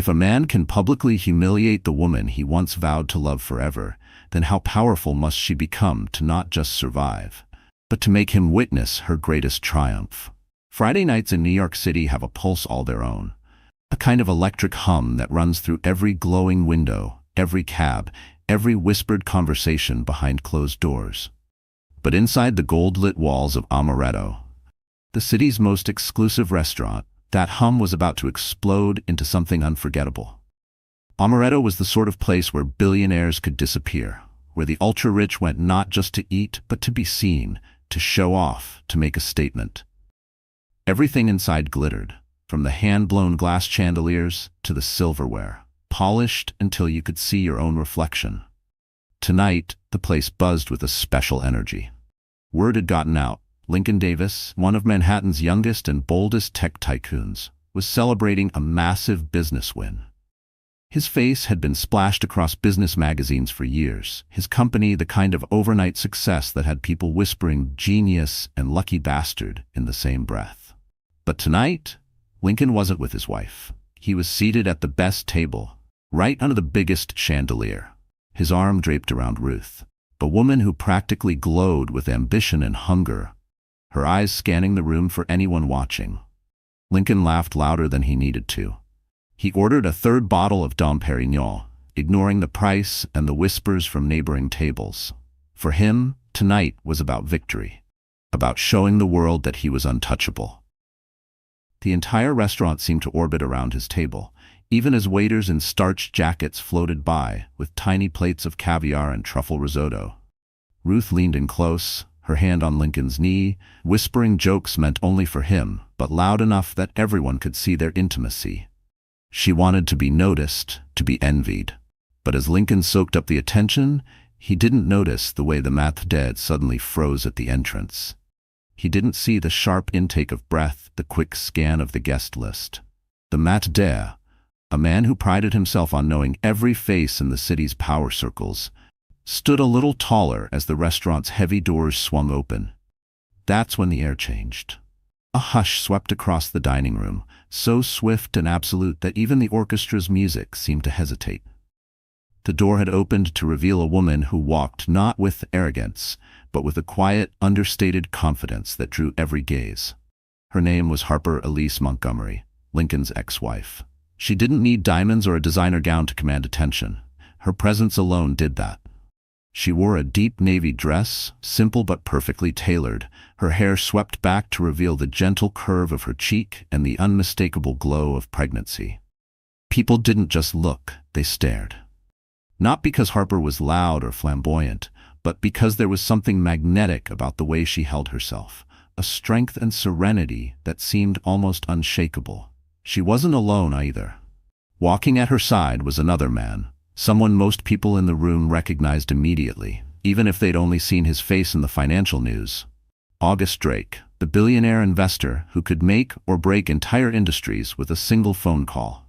If a man can publicly humiliate the woman he once vowed to love forever, then how powerful must she become to not just survive, but to make him witness her greatest triumph? Friday nights in New York City have a pulse all their own, a kind of electric hum that runs through every glowing window, every cab, every whispered conversation behind closed doors. But inside the gold-lit walls of Amaretto, the city's most exclusive restaurant, that hum was about to explode into something unforgettable. Amaretto was the sort of place where billionaires could disappear, where the ultra-rich went not just to eat, but to be seen, to show off, to make a statement. Everything inside glittered, from the hand-blown glass chandeliers to the silverware, polished until you could see your own reflection. Tonight, the place buzzed with a special energy. Word had gotten out. Lincoln Davis, one of Manhattan's youngest and boldest tech tycoons, was celebrating a massive business win. His face had been splashed across business magazines for years, his company the kind of overnight success that had people whispering genius and lucky bastard in the same breath. But tonight, Lincoln wasn't with his wife. He was seated at the best table, right under the biggest chandelier, his arm draped around Ruth, a woman who practically glowed with ambition and hunger, her eyes scanning the room for anyone watching. Lincoln laughed louder than he needed to. He ordered a third bottle of Dom Perignon, ignoring the price and the whispers from neighboring tables. For him, tonight was about victory, about showing the world that he was untouchable. The entire restaurant seemed to orbit around his table, even as waiters in starched jackets floated by with tiny plates of caviar and truffle risotto. Ruth leaned in close, her hand on Lincoln's knee, whispering jokes meant only for him, but loud enough that everyone could see their intimacy. She wanted to be noticed, to be envied. But as Lincoln soaked up the attention, he didn't notice the way the maître d' suddenly froze at the entrance. He didn't see the sharp intake of breath, the quick scan of the guest list. The maître d', a man who prided himself on knowing every face in the city's power circles, stood a little taller as the restaurant's heavy doors swung open. That's when the air changed. A hush swept across the dining room, so swift and absolute that even the orchestra's music seemed to hesitate. The door had opened to reveal a woman who walked not with arrogance, but with a quiet, understated confidence that drew every gaze. Her name was Harper Elise Montgomery, Lincoln's ex-wife. She didn't need diamonds or a designer gown to command attention. Her presence alone did that. She wore a deep navy dress, simple but perfectly tailored, her hair swept back to reveal the gentle curve of her cheek and the unmistakable glow of pregnancy. People didn't just look, they stared. Not because Harper was loud or flamboyant, but because there was something magnetic about the way she held herself, a strength and serenity that seemed almost unshakable. She wasn't alone either. Walking at her side was another man, someone most people in the room recognized immediately, even if they'd only seen his face in the financial news. August Drake, the billionaire investor who could make or break entire industries with a single phone call.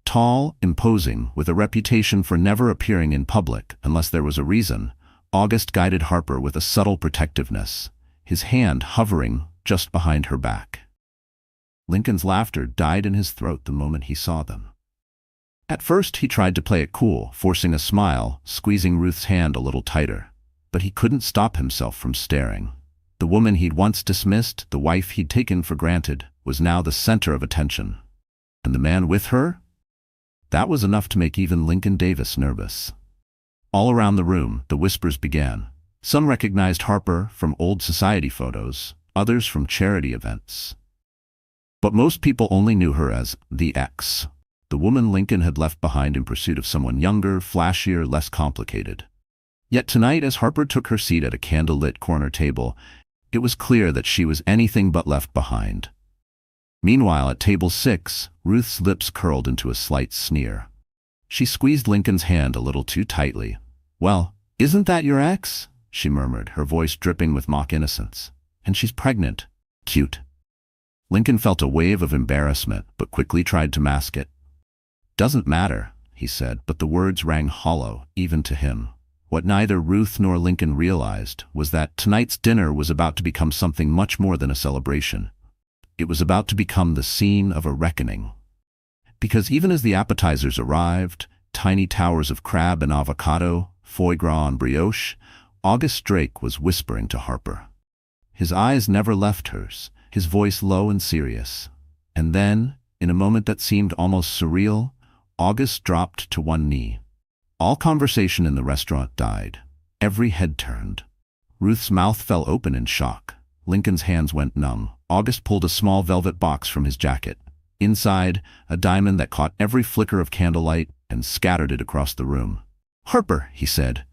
Tall, imposing, with a reputation for never appearing in public unless there was a reason, August guided Harper with a subtle protectiveness, his hand hovering just behind her back. Lincoln's laughter died in his throat the moment he saw them. At first he tried to play it cool, forcing a smile, squeezing Ruth's hand a little tighter. But he couldn't stop himself from staring. The woman he'd once dismissed, the wife he'd taken for granted, was now the center of attention. And the man with her? That was enough to make even Lincoln Davis nervous. All around the room, the whispers began. Some recognized Harper from old society photos, others from charity events. But most people only knew her as the ex, the woman Lincoln had left behind in pursuit of someone younger, flashier, less complicated. Yet tonight, as Harper took her seat at a candle-lit corner table, it was clear that she was anything but left behind. Meanwhile, at table 6, Ruth's lips curled into a slight sneer. She squeezed Lincoln's hand a little too tightly. "Well, isn't that your ex?" she murmured, her voice dripping with mock innocence. "And she's pregnant. Cute." Lincoln felt a wave of embarrassment, but quickly tried to mask it. "Doesn't matter," he said, but the words rang hollow, even to him. What neither Ruth nor Lincoln realized was that tonight's dinner was about to become something much more than a celebration. It was about to become the scene of a reckoning. Because even as the appetizers arrived, tiny towers of crab and avocado, foie gras and brioche, August Drake was whispering to Harper. His eyes never left hers, his voice low and serious. And then, in a moment that seemed almost surreal, August dropped to one knee. All conversation in the restaurant died. Every head turned. Ruth's mouth fell open in shock. Lincoln's hands went numb. August pulled a small velvet box from his jacket. Inside, a diamond that caught every flicker of candlelight and scattered it across the room. "Harper," he said,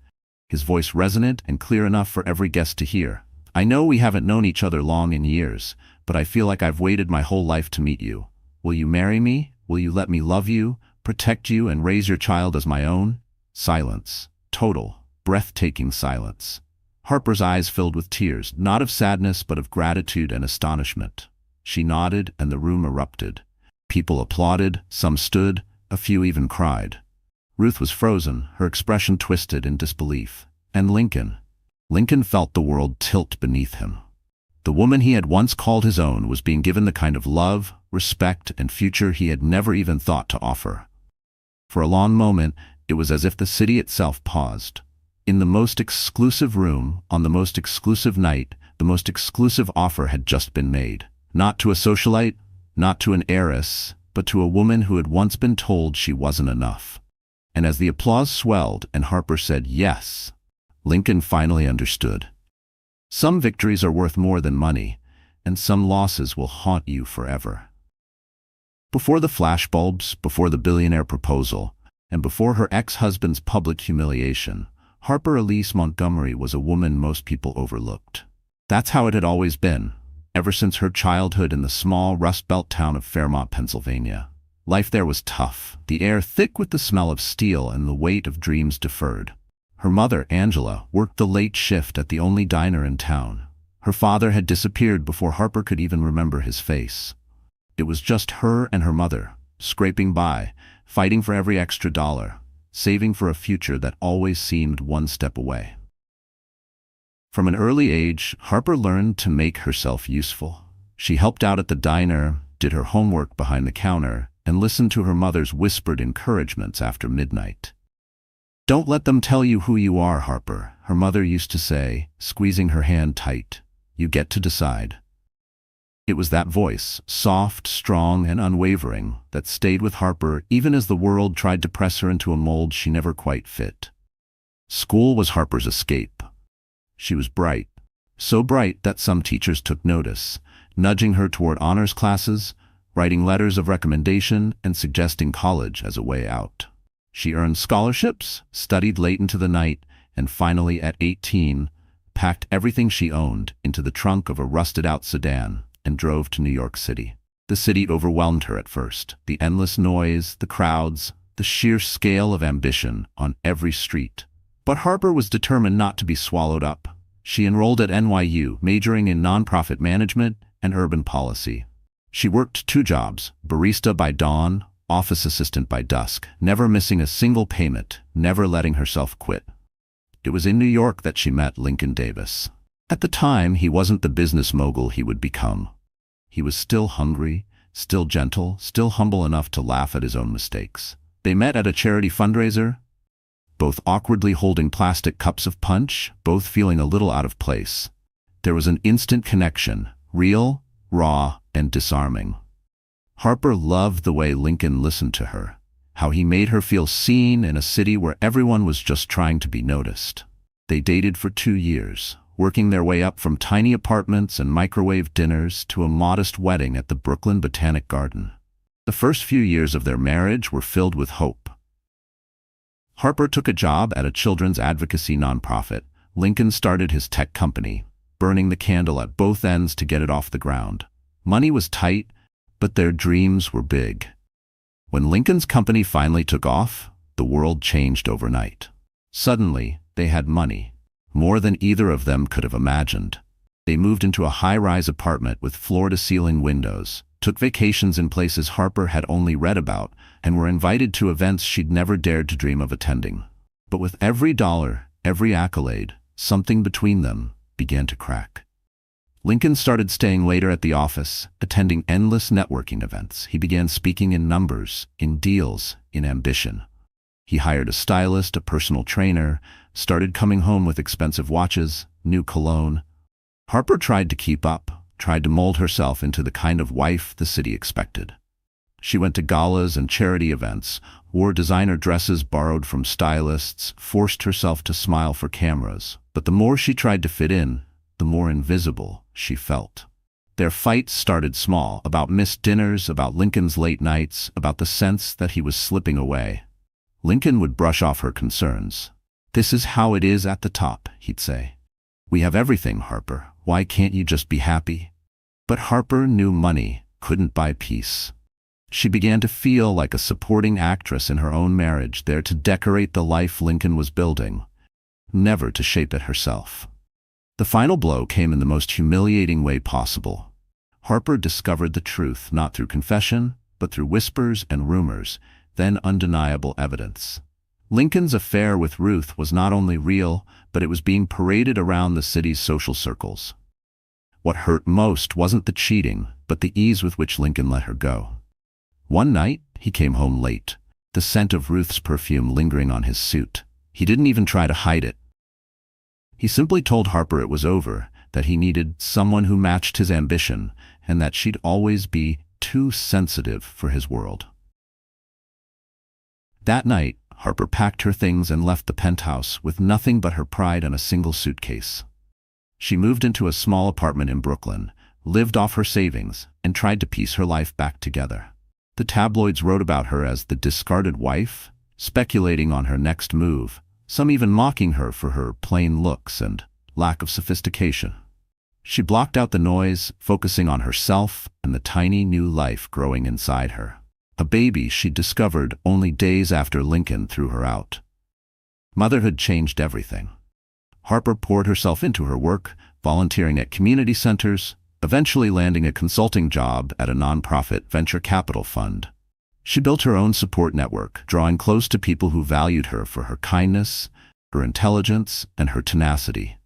his voice resonant and clear enough for every guest to hear. "I know we haven't known each other long in years, but I feel like I've waited my whole life to meet you. Will you marry me? Will you let me love you, protect you, and raise your child as my own?" Silence. Total, breathtaking silence. Harper's eyes filled with tears, not of sadness but of gratitude and astonishment. She nodded and the room erupted. People applauded, some stood, a few even cried. Ruth was frozen, her expression twisted in disbelief. And Lincoln felt the world tilt beneath him. The woman he had once called his own was being given the kind of love, respect, and future he had never even thought to offer. For a long moment, it was as if the city itself paused. In the most exclusive room, on the most exclusive night, the most exclusive offer had just been made. Not to a socialite, not to an heiress, but to a woman who had once been told she wasn't enough. And as the applause swelled and Harper said yes, Lincoln finally understood. Some victories are worth more than money, and some losses will haunt you forever. Before the flashbulbs, before the billionaire proposal, and before her ex-husband's public humiliation, Harper Elise Montgomery was a woman most people overlooked. That's how it had always been, ever since her childhood in the small Rust Belt town of Fairmont, Pennsylvania. Life there was tough, the air thick with the smell of steel and the weight of dreams deferred. Her mother, Angela, worked the late shift at the only diner in town. Her father had disappeared before Harper could even remember his face. It was just her and her mother, scraping by, fighting for every extra dollar, saving for a future that always seemed one step away. From an early age, Harper learned to make herself useful. She helped out at the diner, did her homework behind the counter, and listened to her mother's whispered encouragements after midnight. "Don't let them tell you who you are, Harper," her mother used to say, squeezing her hand tight. "You get to decide." It was that voice, soft, strong, and unwavering, that stayed with Harper even as the world tried to press her into a mold she never quite fit. School was Harper's escape. She was bright, so bright that some teachers took notice, nudging her toward honors classes, writing letters of recommendation, and suggesting college as a way out. She earned scholarships, studied late into the night, and finally, at 18, packed everything she owned into the trunk of a rusted-out sedan and drove to New York City. The city overwhelmed her at first. The endless noise, the crowds, the sheer scale of ambition on every street. But Harper was determined not to be swallowed up. She enrolled at NYU, majoring in nonprofit management and urban policy. She worked 2 jobs, barista by dawn, office assistant by dusk, never missing a single payment, never letting herself quit. It was in New York that she met Lincoln Davis. At the time, he wasn't the business mogul he would become. He was still hungry, still gentle, still humble enough to laugh at his own mistakes. They met at a charity fundraiser, both awkwardly holding plastic cups of punch, both feeling a little out of place. There was an instant connection, real, raw, and disarming. Harper loved the way Lincoln listened to her, how he made her feel seen in a city where everyone was just trying to be noticed. They dated for 2 years, working their way up from tiny apartments and microwave dinners to a modest wedding at the Brooklyn Botanic Garden. The first few years of their marriage were filled with hope. Harper took a job at a children's advocacy nonprofit. Lincoln started his tech company, burning the candle at both ends to get it off the ground. Money was tight, but their dreams were big. When Lincoln's company finally took off, the world changed overnight. Suddenly, they had money. More than either of them could have imagined. They moved into a high-rise apartment with floor-to-ceiling windows, took vacations in places Harper had only read about, and were invited to events she'd never dared to dream of attending. But with every dollar, every accolade, something between them began to crack. Lincoln started staying later at the office, attending endless networking events. He began speaking in numbers, in deals, in ambition. He hired a stylist, a personal trainer, started coming home with expensive watches, new cologne. Harper tried to keep up, tried to mold herself into the kind of wife the city expected. She went to galas and charity events, wore designer dresses borrowed from stylists, forced herself to smile for cameras. But the more she tried to fit in, the more invisible she felt. Their fights started small, about missed dinners, about Lincoln's late nights, about the sense that he was slipping away. Lincoln would brush off her concerns. "This is how it is at the top," he'd say. "We have everything, Harper. Why can't you just be happy?" But Harper knew money couldn't buy peace. She began to feel like a supporting actress in her own marriage, there to decorate the life Lincoln was building, never to shape it herself. The final blow came in the most humiliating way possible. Harper discovered the truth, not through confession, but through whispers and rumors, then undeniable evidence. Lincoln's affair with Ruth was not only real, but it was being paraded around the city's social circles. What hurt most wasn't the cheating, but the ease with which Lincoln let her go. One night, he came home late, the scent of Ruth's perfume lingering on his suit. He didn't even try to hide it. He simply told Harper it was over, that he needed someone who matched his ambition, and that she'd always be too sensitive for his world. That night, Harper packed her things and left the penthouse with nothing but her pride and a single suitcase. She moved into a small apartment in Brooklyn, lived off her savings, and tried to piece her life back together. The tabloids wrote about her as the discarded wife, speculating on her next move, some even mocking her for her plain looks and lack of sophistication. She blocked out the noise, focusing on herself and the tiny new life growing inside her. A baby she'd discovered only days after Lincoln threw her out. Motherhood changed everything. Harper poured herself into her work, volunteering at community centers, eventually landing a consulting job at a nonprofit venture capital fund. She built her own support network, drawing close to people who valued her for her kindness, her intelligence, and her tenacity.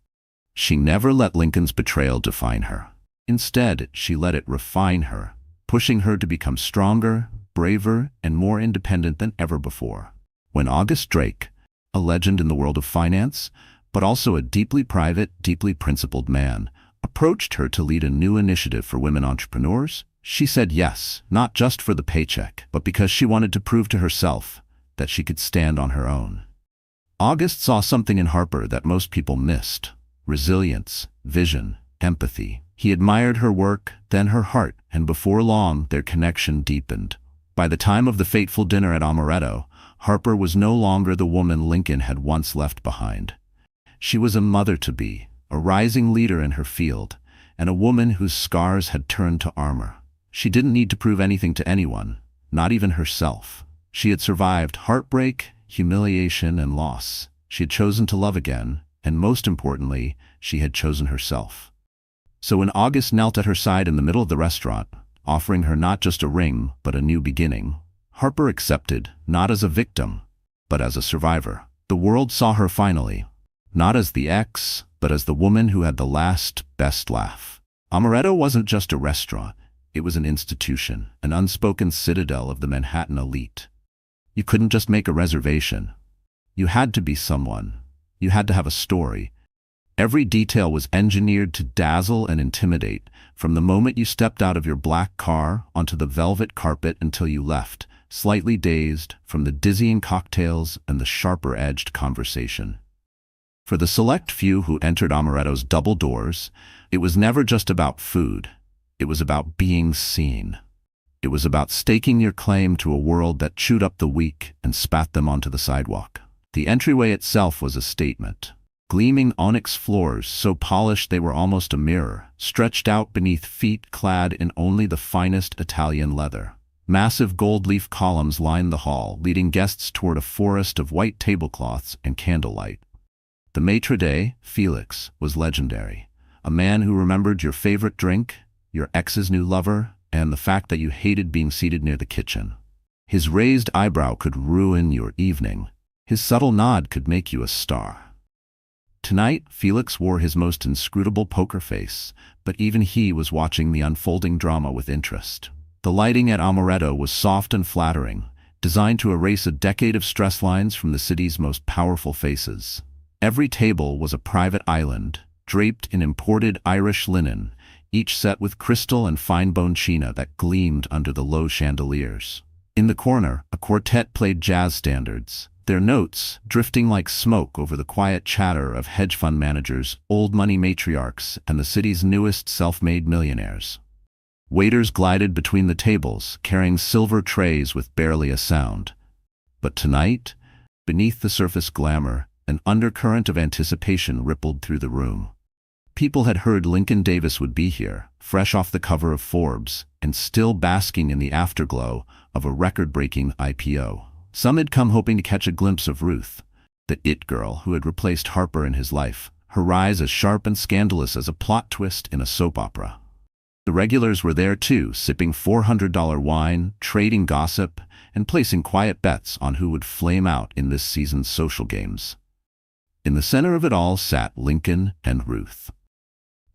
She never let Lincoln's betrayal define her. Instead, she let it refine her, pushing her to become stronger, braver, and more independent than ever before. When August Drake, a legend in the world of finance, but also a deeply private, deeply principled man, approached her to lead a new initiative for women entrepreneurs, she said yes, not just for the paycheck, but because she wanted to prove to herself that she could stand on her own. August saw something in Harper that most people missed: resilience, vision, empathy. He admired her work, then her heart, and before long their connection deepened. By the time of the fateful dinner at Amaretto, Harper was no longer the woman Lincoln had once left behind. She was a mother-to-be, a rising leader in her field, and a woman whose scars had turned to armor. She didn't need to prove anything to anyone, not even herself. She had survived heartbreak, humiliation, and loss. She had chosen to love again, and most importantly, she had chosen herself. So when August knelt at her side in the middle of the restaurant, offering her not just a ring, but a new beginning, Harper accepted, not as a victim, but as a survivor. The world saw her finally, not as the ex, but as the woman who had the last, best laugh. Amaretto wasn't just a restaurant. It was an institution, an unspoken citadel of the Manhattan elite. You couldn't just make a reservation. You had to be someone. You had to have a story. Every detail was engineered to dazzle and intimidate, from the moment you stepped out of your black car onto the velvet carpet until you left, slightly dazed from the dizzying cocktails and the sharper-edged conversation. For the select few who entered Amaretto's double doors, it was never just about food. It was about being seen. It was about staking your claim to a world that chewed up the weak and spat them onto the sidewalk. The entryway itself was a statement. Gleaming onyx floors, so polished they were almost a mirror, stretched out beneath feet clad in only the finest Italian leather. Massive gold leaf columns lined the hall, leading guests toward a forest of white tablecloths and candlelight. The maitre d', Felix, was legendary. A man who remembered your favorite drink, your ex's new lover, and the fact that you hated being seated near the kitchen. His raised eyebrow could ruin your evening. His subtle nod could make you a star. Tonight, Felix wore his most inscrutable poker face, but even he was watching the unfolding drama with interest. The lighting at Amaretto was soft and flattering, designed to erase a decade of stress lines from the city's most powerful faces. Every table was a private island, draped in imported Irish linen, each set with crystal and fine-boned china that gleamed under the low chandeliers. In the corner, a quartet played jazz standards, their notes drifting like smoke over the quiet chatter of hedge fund managers, old money matriarchs, and the city's newest self-made millionaires. Waiters glided between the tables, carrying silver trays with barely a sound. But tonight, beneath the surface glamour, an undercurrent of anticipation rippled through the room. People had heard Lincoln Davis would be here, fresh off the cover of Forbes, and still basking in the afterglow of a record-breaking IPO. Some had come hoping to catch a glimpse of Ruth, the it girl who had replaced Harper in his life, her rise as sharp and scandalous as a plot twist in a soap opera. The regulars were there too, sipping $400 wine, trading gossip, and placing quiet bets on who would flame out in this season's social games. In the center of it all sat Lincoln and Ruth.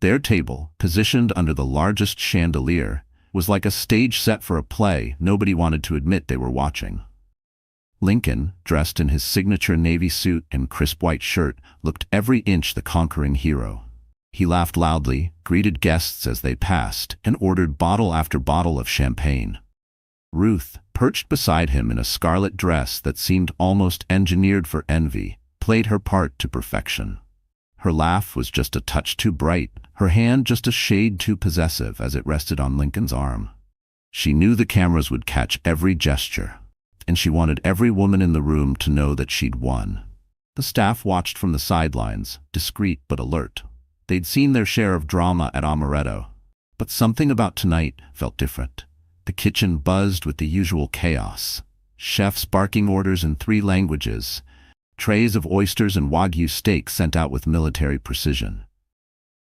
Their table, positioned under the largest chandelier, was like a stage set for a play nobody wanted to admit they were watching. Lincoln, dressed in his signature navy suit and crisp white shirt, looked every inch the conquering hero. He laughed loudly, greeted guests as they passed, and ordered bottle after bottle of champagne. Ruth, perched beside him in a scarlet dress that seemed almost engineered for envy, played her part to perfection. Her laugh was just a touch too bright, her hand just a shade too possessive as it rested on Lincoln's arm. She knew the cameras would catch every gesture, and she wanted every woman in the room to know that she'd won. The staff watched from the sidelines, discreet but alert. They'd seen their share of drama at Amaretto, but something about tonight felt different. The kitchen buzzed with the usual chaos. Chefs barking orders in 3 languages, trays of oysters and Wagyu steak sent out with military precision.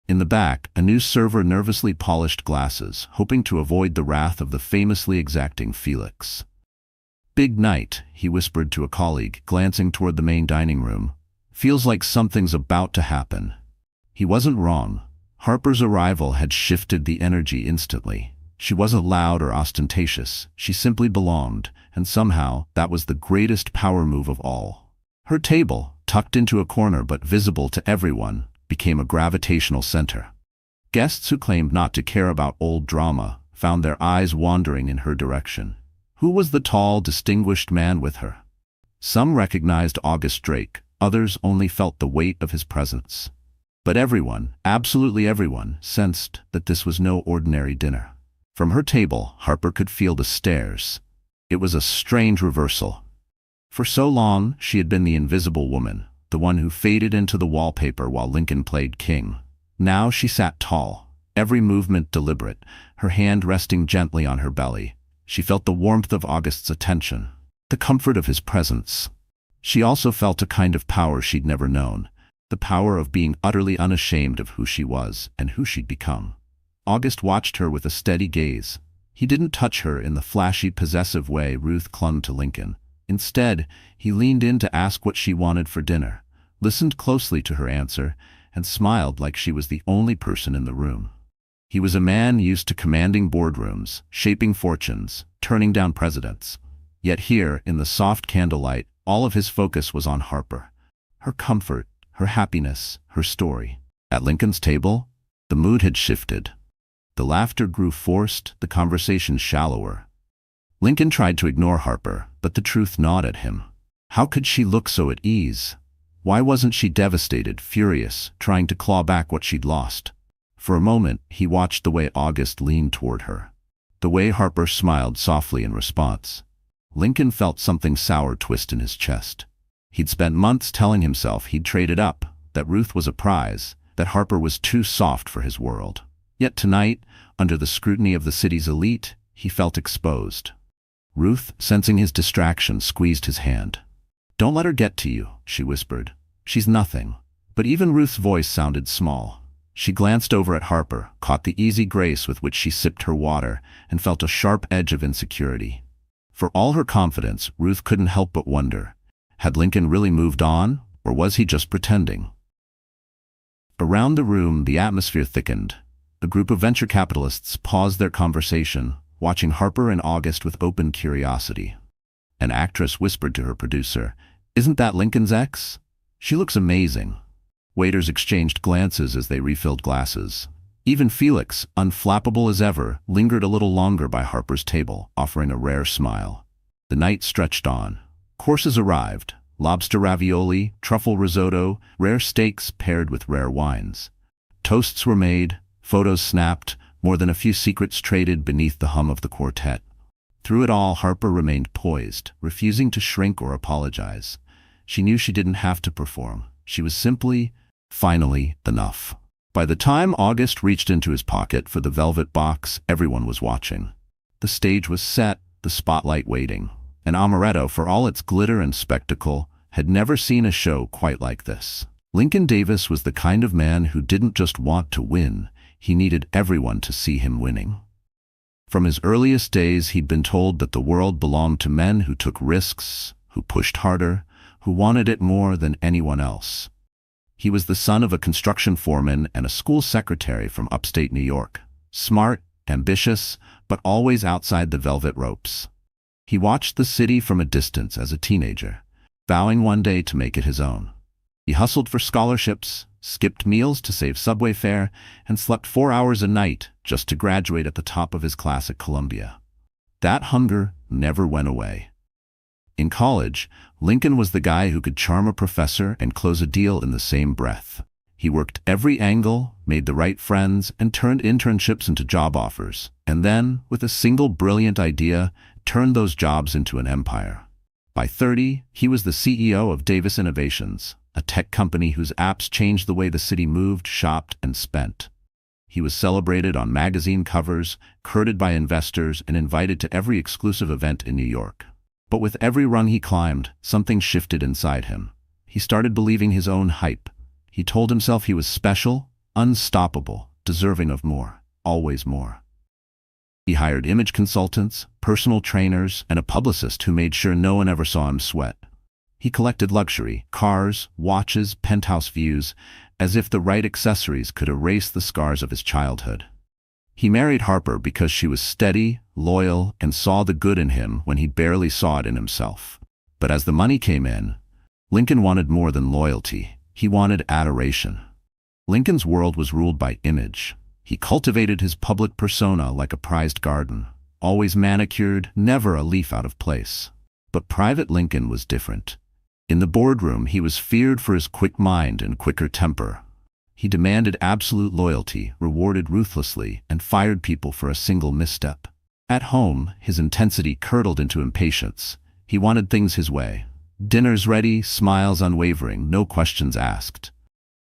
In the back, a new server nervously polished glasses, hoping to avoid the wrath of the famously exacting Felix. "Big night," he whispered to a colleague, glancing toward the main dining room. "Feels like something's about to happen." He wasn't wrong. Harper's arrival had shifted the energy instantly. She wasn't loud or ostentatious, she simply belonged, and somehow that was the greatest power move of all. Her table, tucked into a corner but visible to everyone, became a gravitational center. Guests who claimed not to care about old drama found their eyes wandering in her direction. Who was the tall, distinguished man with her? Some recognized August Drake, others only felt the weight of his presence. But everyone, absolutely everyone, sensed that this was no ordinary dinner. From her table, Harper could feel the stares. It was a strange reversal. For so long, she had been the invisible woman, the one who faded into the wallpaper while Lincoln played king. Now she sat tall, every movement deliberate, her hand resting gently on her belly. She felt the warmth of August's attention, the comfort of his presence. She also felt a kind of power she'd never known, the power of being utterly unashamed of who she was and who she'd become. August watched her with a steady gaze. He didn't touch her in the flashy, possessive way Ruth clung to Lincoln. Instead, he leaned in to ask what she wanted for dinner, listened closely to her answer, and smiled like she was the only person in the room. He was a man used to commanding boardrooms, shaping fortunes, turning down presidents. Yet here, in the soft candlelight, all of his focus was on Harper. Her comfort, her happiness, her story. At Lincoln's table, the mood had shifted. The laughter grew forced, the conversation shallower. Lincoln tried to ignore Harper, but the truth gnawed at him. How could she look so at ease? Why wasn't she devastated, furious, trying to claw back what she'd lost? For a moment, he watched the way August leaned toward her, the way Harper smiled softly in response. Lincoln felt something sour twist in his chest. He'd spent months telling himself he'd traded up, that Ruth was a prize, that Harper was too soft for his world. Yet tonight, under the scrutiny of the city's elite, he felt exposed. Ruth, sensing his distraction, squeezed his hand. "Don't let her get to you," she whispered. "She's nothing." But even Ruth's voice sounded small. She glanced over at Harper, caught the easy grace with which she sipped her water, and felt a sharp edge of insecurity. For all her confidence, Ruth couldn't help but wonder, had Lincoln really moved on, or was he just pretending? Around the room, the atmosphere thickened. A group of venture capitalists paused their conversation, watching Harper and August with open curiosity. An actress whispered to her producer, "Isn't that Lincoln's ex? She looks amazing." Waiters exchanged glances as they refilled glasses. Even Felix, unflappable as ever, lingered a little longer by Harper's table, offering a rare smile. The night stretched on. Courses arrived: lobster ravioli, truffle risotto, rare steaks paired with rare wines. Toasts were made, photos snapped, more than a few secrets traded beneath the hum of the quartet. Through it all, Harper remained poised, refusing to shrink or apologize. She knew she didn't have to perform. She was simply, finally, enough. By the time August reached into his pocket for the velvet box, everyone was watching. The stage was set, the spotlight waiting. And Amaretto, for all its glitter and spectacle, had never seen a show quite like this. Lincoln Davis was the kind of man who didn't just want to win, he needed everyone to see him winning. From his earliest days, he'd been told that the world belonged to men who took risks, who pushed harder, who wanted it more than anyone else. He was the son of a construction foreman and a school secretary from upstate New York. Smart, ambitious, but always outside the velvet ropes. He watched the city from a distance as a teenager, vowing one day to make it his own. He hustled for scholarships, skipped meals to save subway fare, and slept 4 hours a night just to graduate at the top of his class at Columbia. That hunger never went away. In college, Lincoln was the guy who could charm a professor and close a deal in the same breath. He worked every angle, made the right friends, and turned internships into job offers. And then, with a single brilliant idea, turned those jobs into an empire. By 30, he was the CEO of Davis Innovations, a tech company whose apps changed the way the city moved, shopped, and spent. He was celebrated on magazine covers, courted by investors, and invited to every exclusive event in New York. But with every rung he climbed, something shifted inside him. He started believing his own hype. He told himself he was special, unstoppable, deserving of more, always more. He hired image consultants, personal trainers, and a publicist who made sure no one ever saw him sweat. He collected luxury, cars, watches, penthouse views, as if the right accessories could erase the scars of his childhood. He married Harper because she was steady, loyal, and saw the good in him when he barely saw it in himself. But as the money came in, Lincoln wanted more than loyalty. He wanted adoration. Lincoln's world was ruled by image. He cultivated his public persona like a prized garden, always manicured, never a leaf out of place. But private Lincoln was different. In the boardroom, he was feared for his quick mind and quicker temper. He demanded absolute loyalty, rewarded ruthlessly, and fired people for a single misstep. At home, his intensity curdled into impatience. He wanted things his way. Dinners ready, smiles unwavering, no questions asked.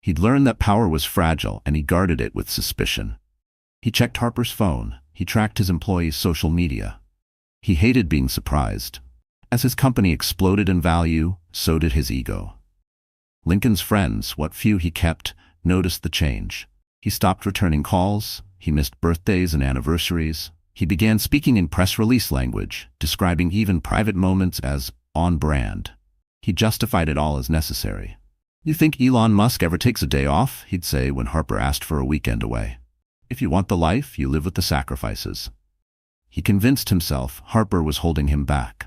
He'd learned that power was fragile, and he guarded it with suspicion. He checked Harper's phone. He tracked his employees' social media. He hated being surprised. As his company exploded in value, so did his ego. Lincoln's friends, what few he kept, noticed the change. He stopped returning calls. He missed birthdays and anniversaries. He began speaking in press release language, describing even private moments as on brand. He justified it all as necessary. "You think Elon Musk ever takes a day off?" he'd say when Harper asked for a weekend away. "If you want the life, you live with the sacrifices." He convinced himself Harper was holding him back.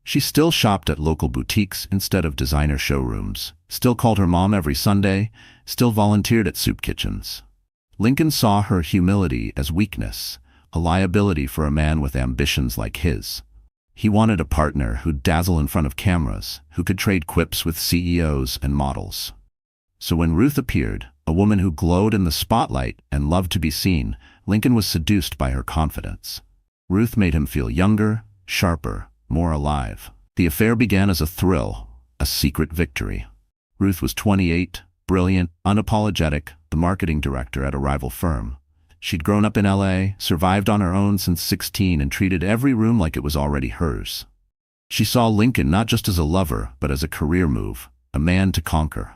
She still shopped at local boutiques instead of designer showrooms, still called her mom every Sunday, still volunteered at soup kitchens. Lincoln saw her humility as weakness, a liability for a man with ambitions like his. He wanted a partner who'd dazzle in front of cameras, who could trade quips with CEOs and models. So when Ruth appeared, a woman who glowed in the spotlight and loved to be seen, Lincoln was seduced by her confidence. Ruth made him feel younger, sharper, more alive. The affair began as a thrill, a secret victory. Ruth was 28, brilliant, unapologetic, the marketing director at a rival firm. She'd grown up in LA, survived on her own since 16, and treated every room like it was already hers. She saw Lincoln not just as a lover, but as a career move, a man to conquer.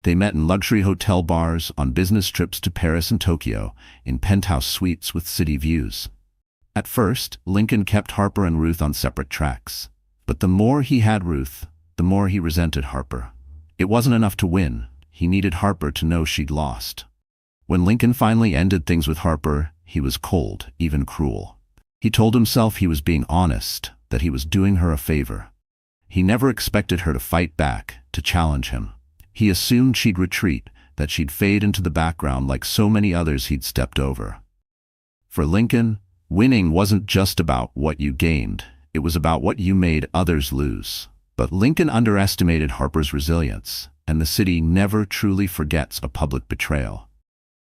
They met in luxury hotel bars, on business trips to Paris and Tokyo, in penthouse suites with city views. At first, Lincoln kept Harper and Ruth on separate tracks. But the more he had Ruth, the more he resented Harper. It wasn't enough to win. He needed Harper to know she'd lost. When Lincoln finally ended things with Harper, he was cold, even cruel. He told himself he was being honest, that he was doing her a favor. He never expected her to fight back, to challenge him. He assumed she'd retreat, that she'd fade into the background like so many others he'd stepped over. For Lincoln, winning wasn't just about what you gained, it was about what you made others lose. But Lincoln underestimated Harper's resilience, and the city never truly forgets a public betrayal.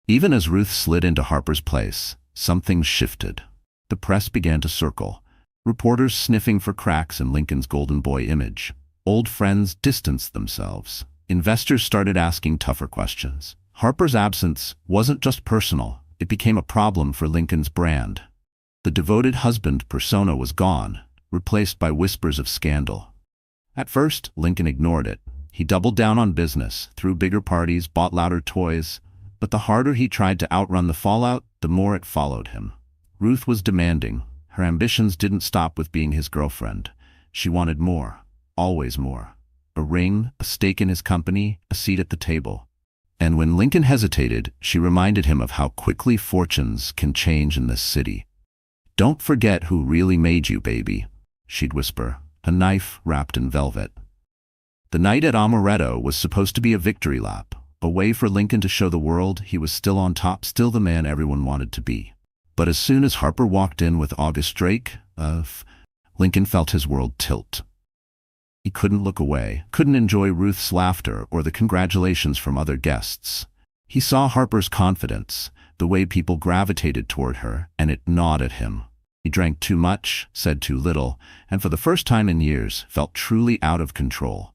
Even as Ruth slid into Harper's place, something shifted. The press began to circle, reporters sniffing for cracks in Lincoln's golden boy image. Old friends distanced themselves. Investors started asking tougher questions. Harper's absence wasn't just personal, it became a problem for Lincoln's brand. The devoted husband persona was gone, replaced by whispers of scandal. At first, Lincoln ignored it. He doubled down on business, threw bigger parties, bought louder toys. But the harder he tried to outrun the fallout, the more it followed him. Ruth was demanding. Her ambitions didn't stop with being his girlfriend. She wanted more, always more. A ring, a stake in his company, a seat at the table. And when Lincoln hesitated, she reminded him of how quickly fortunes can change in this city. "Don't forget who really made you, baby," she'd whisper, a knife wrapped in velvet. The night at Amaretto was supposed to be a victory lap, a way for Lincoln to show the world he was still on top, still the man everyone wanted to be. But as soon as Harper walked in with August Drake, Lincoln felt his world tilt. He couldn't look away, couldn't enjoy Ruth's laughter or the congratulations from other guests. He saw Harper's confidence, the way people gravitated toward her, and it gnawed at him. He drank too much, said too little, and for the first time in years felt truly out of control.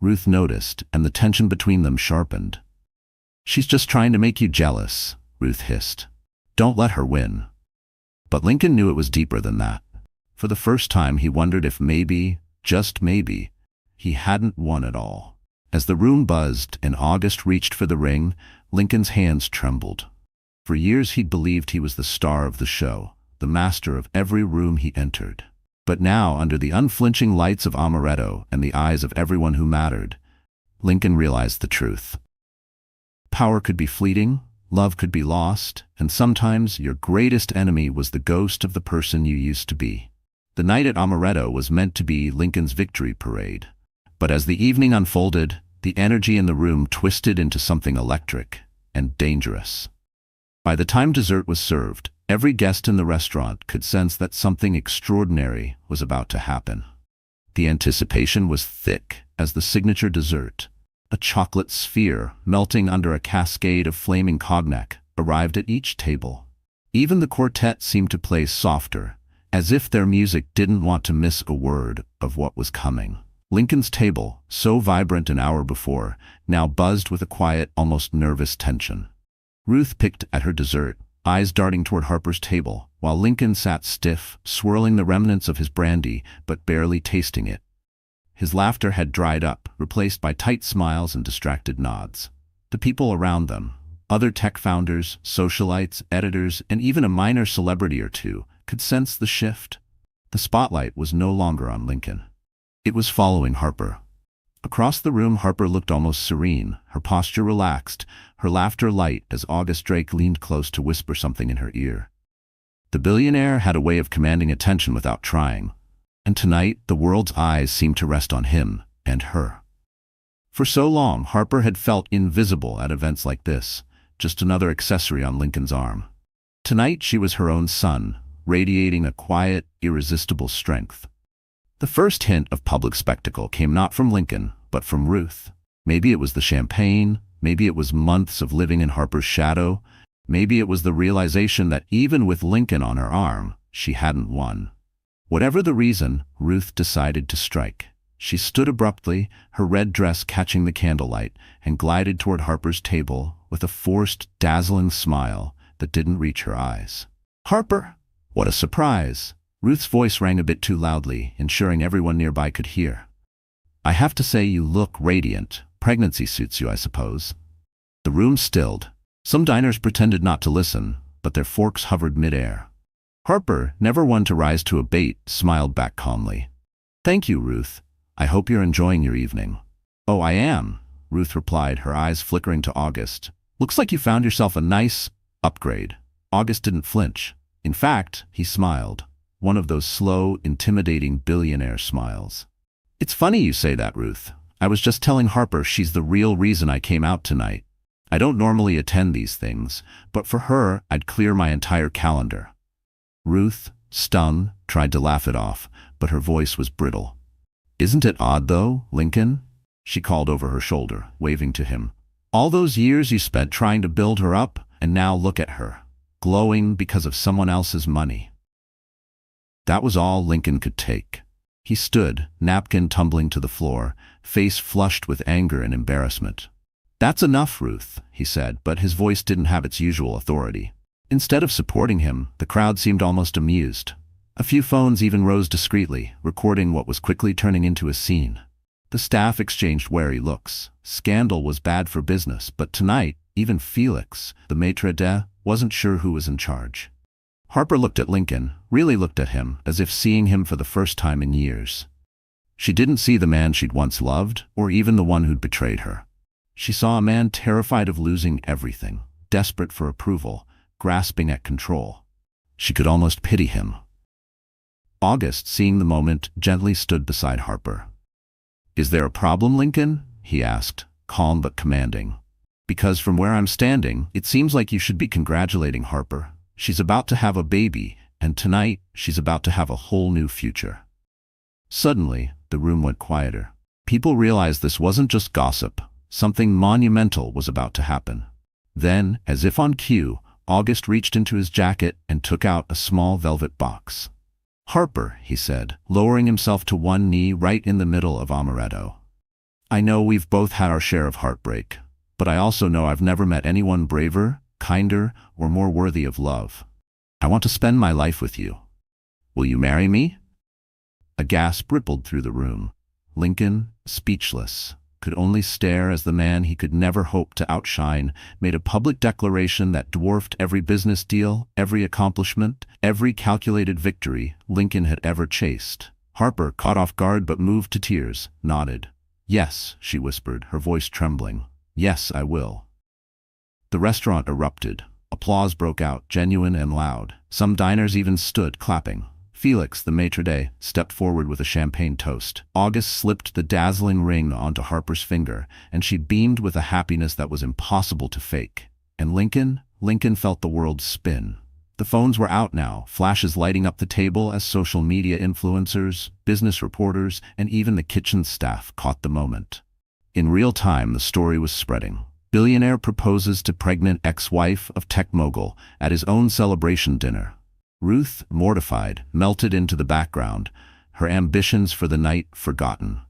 Ruth noticed, and the tension between them sharpened. "She's just trying to make you jealous," Ruth hissed. "Don't let her win." But Lincoln knew it was deeper than that. For the first time he wondered if maybe, just maybe, he hadn't won at all. As the room buzzed and August reached for the ring, Lincoln's hands trembled. For years he'd believed he was the star of the show, the master of every room he entered. But now, under the unflinching lights of Amaretto and the eyes of everyone who mattered, Lincoln realized the truth. Power could be fleeting, love could be lost, and sometimes your greatest enemy was the ghost of the person you used to be. The night at Amaretto was meant to be Lincoln's victory parade. But as the evening unfolded, the energy in the room twisted into something electric and dangerous. By the time dessert was served, every guest in the restaurant could sense that something extraordinary was about to happen. The anticipation was thick as the signature dessert, a chocolate sphere melting under a cascade of flaming cognac, arrived at each table. Even the quartet seemed to play softer, as if their music didn't want to miss a word of what was coming. Lincoln's table, so vibrant an hour before, now buzzed with a quiet, almost nervous tension. Ruth picked at her dessert, eyes darting toward Harper's table, while Lincoln sat stiff, swirling the remnants of his brandy, but barely tasting it. His laughter had dried up, replaced by tight smiles and distracted nods. The people around them, other tech founders, socialites, editors, and even a minor celebrity or two, could sense the shift. The spotlight was no longer on Lincoln. It was following Harper. Across the room, Harper looked almost serene, her posture relaxed, her laughter light as August Drake leaned close to whisper something in her ear. The billionaire had a way of commanding attention without trying, and tonight the world's eyes seemed to rest on him and her. For so long, Harper had felt invisible at events like this, just another accessory on Lincoln's arm. Tonight she was her own sun, radiating a quiet, irresistible strength. The first hint of public spectacle came not from Lincoln, but from Ruth. Maybe it was the champagne, maybe it was months of living in Harper's shadow, maybe it was the realization that even with Lincoln on her arm, she hadn't won. Whatever the reason, Ruth decided to strike. She stood abruptly, her red dress catching the candlelight, and glided toward Harper's table with a forced, dazzling smile that didn't reach her eyes. "Harper!" What a surprise! Ruth's voice rang a bit too loudly, ensuring everyone nearby could hear. "I have to say you look radiant. Pregnancy suits you, I suppose." The room stilled. Some diners pretended not to listen, but their forks hovered midair. Harper, never one to rise to a bait, smiled back calmly. "Thank you, Ruth. I hope you're enjoying your evening." "Oh, I am." Ruth replied, her eyes flickering to August. Looks like you found yourself a nice upgrade. August didn't flinch. In fact, he smiled. One of those slow, intimidating billionaire smiles. It's funny you say that, Ruth. I was just telling Harper she's the real reason I came out tonight. I don't normally attend these things, but for her, I'd clear my entire calendar. Ruth, stung, tried to laugh it off, but her voice was brittle. Isn't it odd, though, Lincoln? She called over her shoulder, waving to him. All those years you spent trying to build her up, and now look at her, glowing because of someone else's money. That was all Lincoln could take. He stood, napkin tumbling to the floor, face flushed with anger and embarrassment. That's enough, Ruth, he said, but his voice didn't have its usual authority. Instead of supporting him, the crowd seemed almost amused. A few phones even rose discreetly, recording what was quickly turning into a scene. The staff exchanged wary looks. Scandal was bad for business, but tonight, even Felix, the maitre d', wasn't sure who was in charge. Harper looked at Lincoln, really looked at him, as if seeing him for the first time in years. She didn't see the man she'd once loved, or even the one who'd betrayed her. She saw a man terrified of losing everything, desperate for approval, grasping at control. She could almost pity him. August, seeing the moment, gently stood beside Harper. Is there a problem, Lincoln? He asked, calm but commanding. Because from where I'm standing, it seems like you should be congratulating Harper. She's about to have a baby, and tonight, she's about to have a whole new future. Suddenly, the room went quieter. People realized this wasn't just gossip. Something monumental was about to happen. Then, as if on cue, August reached into his jacket and took out a small velvet box. Harper, he said, lowering himself to one knee right in the middle of Amaretto. I know we've both had our share of heartbreak, but I also know I've never met anyone braver, kinder, or more worthy of love. I want to spend my life with you. Will you marry me? A gasp rippled through the room. Lincoln, speechless, could only stare as the man he could never hope to outshine made a public declaration that dwarfed every business deal, every accomplishment, every calculated victory Lincoln had ever chased. Harper, caught off guard but moved to tears, nodded. Yes, she whispered, her voice trembling. Yes, I will. The restaurant erupted. Applause broke out, genuine and loud. Some diners even stood, clapping. Felix, the maitre d', stepped forward with a champagne toast. August slipped the dazzling ring onto Harper's finger, and she beamed with a happiness that was impossible to fake. And Lincoln felt the world spin. The phones were out now, flashes lighting up the table as social media influencers, business reporters, and even the kitchen staff caught the moment. In real time, the story was spreading. Billionaire proposes to pregnant ex-wife of tech mogul at his own celebration dinner. Ruth, mortified, melted into the background, her ambitions for the night forgotten.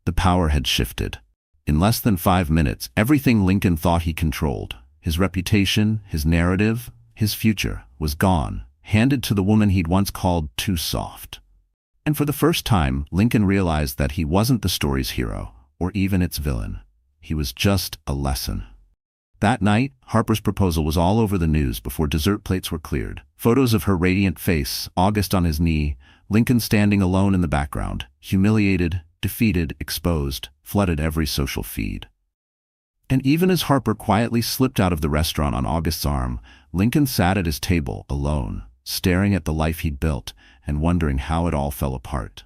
The power had shifted. In less than 5 minutes, everything Lincoln thought he controlled, his reputation, his narrative, his future, was gone, handed to the woman he'd once called too soft. And for the first time, Lincoln realized that he wasn't the story's hero, or even its villain. He was just a lesson. That night, Harper's proposal was all over the news before dessert plates were cleared. Photos of her radiant face, August on his knee, Lincoln standing alone in the background, humiliated, defeated, exposed, flooded every social feed. And even as Harper quietly slipped out of the restaurant on August's arm, Lincoln sat at his table, alone, staring at the life he'd built and wondering how it all fell apart.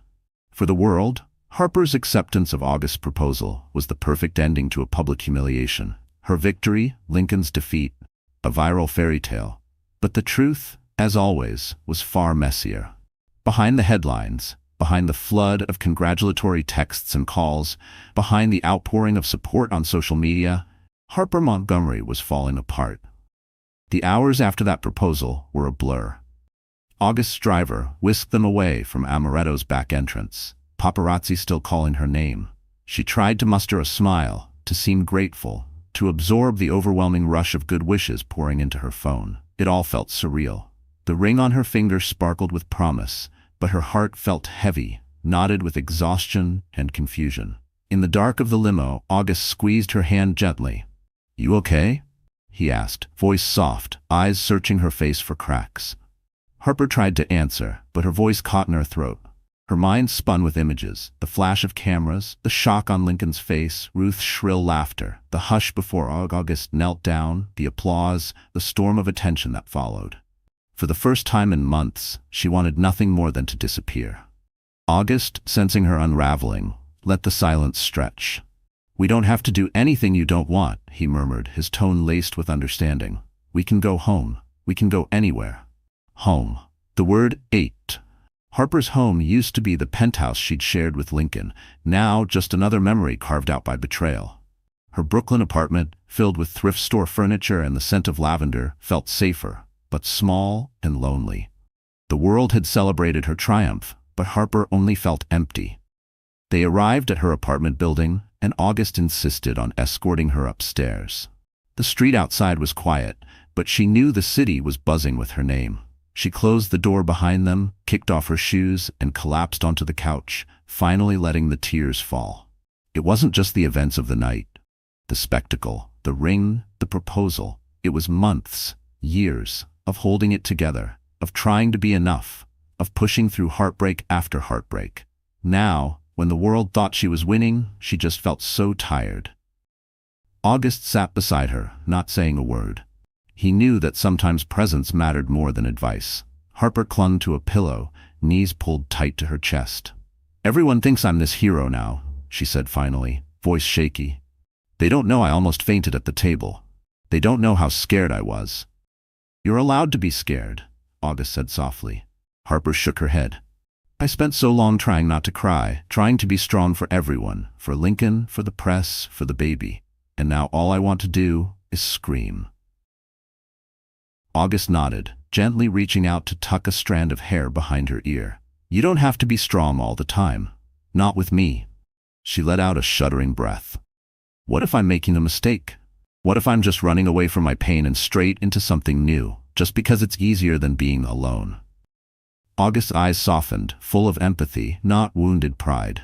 For the world, Harper's acceptance of August's proposal was the perfect ending to a public humiliation. Her victory, Lincoln's defeat, a viral fairy tale. But the truth, as always, was far messier. Behind the headlines, behind the flood of congratulatory texts and calls, behind the outpouring of support on social media, Harper Montgomery was falling apart. The hours after that proposal were a blur. August's driver whisked them away from Amaretto's back entrance, paparazzi still calling her name. She tried to muster a smile, to seem grateful, to absorb the overwhelming rush of good wishes pouring into her phone. It all felt surreal. The ring on her finger sparkled with promise, but her heart felt heavy, knotted with exhaustion and confusion. In the dark of the limo, August squeezed her hand gently. "You okay?" he asked, voice soft, eyes searching her face for cracks. Harper tried to answer, but her voice caught in her throat. Her mind spun with images, the flash of cameras, the shock on Lincoln's face, Ruth's shrill laughter, the hush before August knelt down, the applause, the storm of attention that followed. For the first time in months, she wanted nothing more than to disappear. August, sensing her unraveling, let the silence stretch. "We don't have to do anything you don't want," he murmured, his tone laced with understanding. "We can go home. We can go anywhere." Home. The word ached. Harper's home used to be the penthouse she'd shared with Lincoln, now just another memory carved out by betrayal. Her Brooklyn apartment, filled with thrift store furniture and the scent of lavender, felt safer, but small and lonely. The world had celebrated her triumph, but Harper only felt empty. They arrived at her apartment building, and August insisted on escorting her upstairs. The street outside was quiet, but she knew the city was buzzing with her name. She closed the door behind them, kicked off her shoes, and collapsed onto the couch, finally letting the tears fall. It wasn't just the events of the night, the spectacle, the ring, the proposal. It was months, years, of holding it together, of trying to be enough, of pushing through heartbreak after heartbreak. Now, when the world thought she was winning, she just felt so tired. August sat beside her, not saying a word. He knew that sometimes presence mattered more than advice. Harper clung to a pillow, knees pulled tight to her chest. "Everyone thinks I'm this hero now," she said finally, voice shaky. "They don't know I almost fainted at the table. They don't know how scared I was." "You're allowed to be scared," August said softly. Harper shook her head. "I spent so long trying not to cry, trying to be strong for everyone, for Lincoln, for the press, for the baby. And now all I want to do is scream." August nodded, gently reaching out to tuck a strand of hair behind her ear. "You don't have to be strong all the time. Not with me." She let out a shuddering breath. "What if I'm making a mistake? What if I'm just running away from my pain and straight into something new, just because it's easier than being alone?" August's eyes softened, full of empathy, not wounded pride.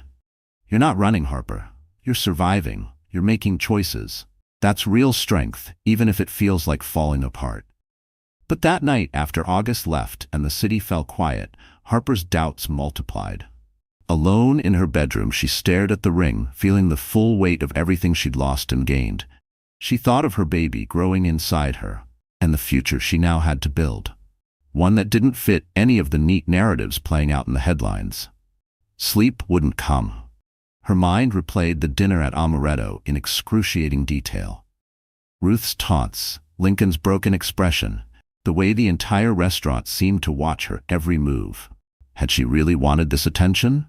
"You're not running, Harper. You're surviving. You're making choices. That's real strength, even if it feels like falling apart." But that night, after August left and the city fell quiet, Harper's doubts multiplied. Alone in her bedroom, she stared at the ring, feeling the full weight of everything she'd lost and gained. She thought of her baby growing inside her, and the future she now had to build. One that didn't fit any of the neat narratives playing out in the headlines. Sleep wouldn't come. Her mind replayed the dinner at Amaretto in excruciating detail. Ruth's taunts, Lincoln's broken expression, the way the entire restaurant seemed to watch her every move. Had she really wanted this attention?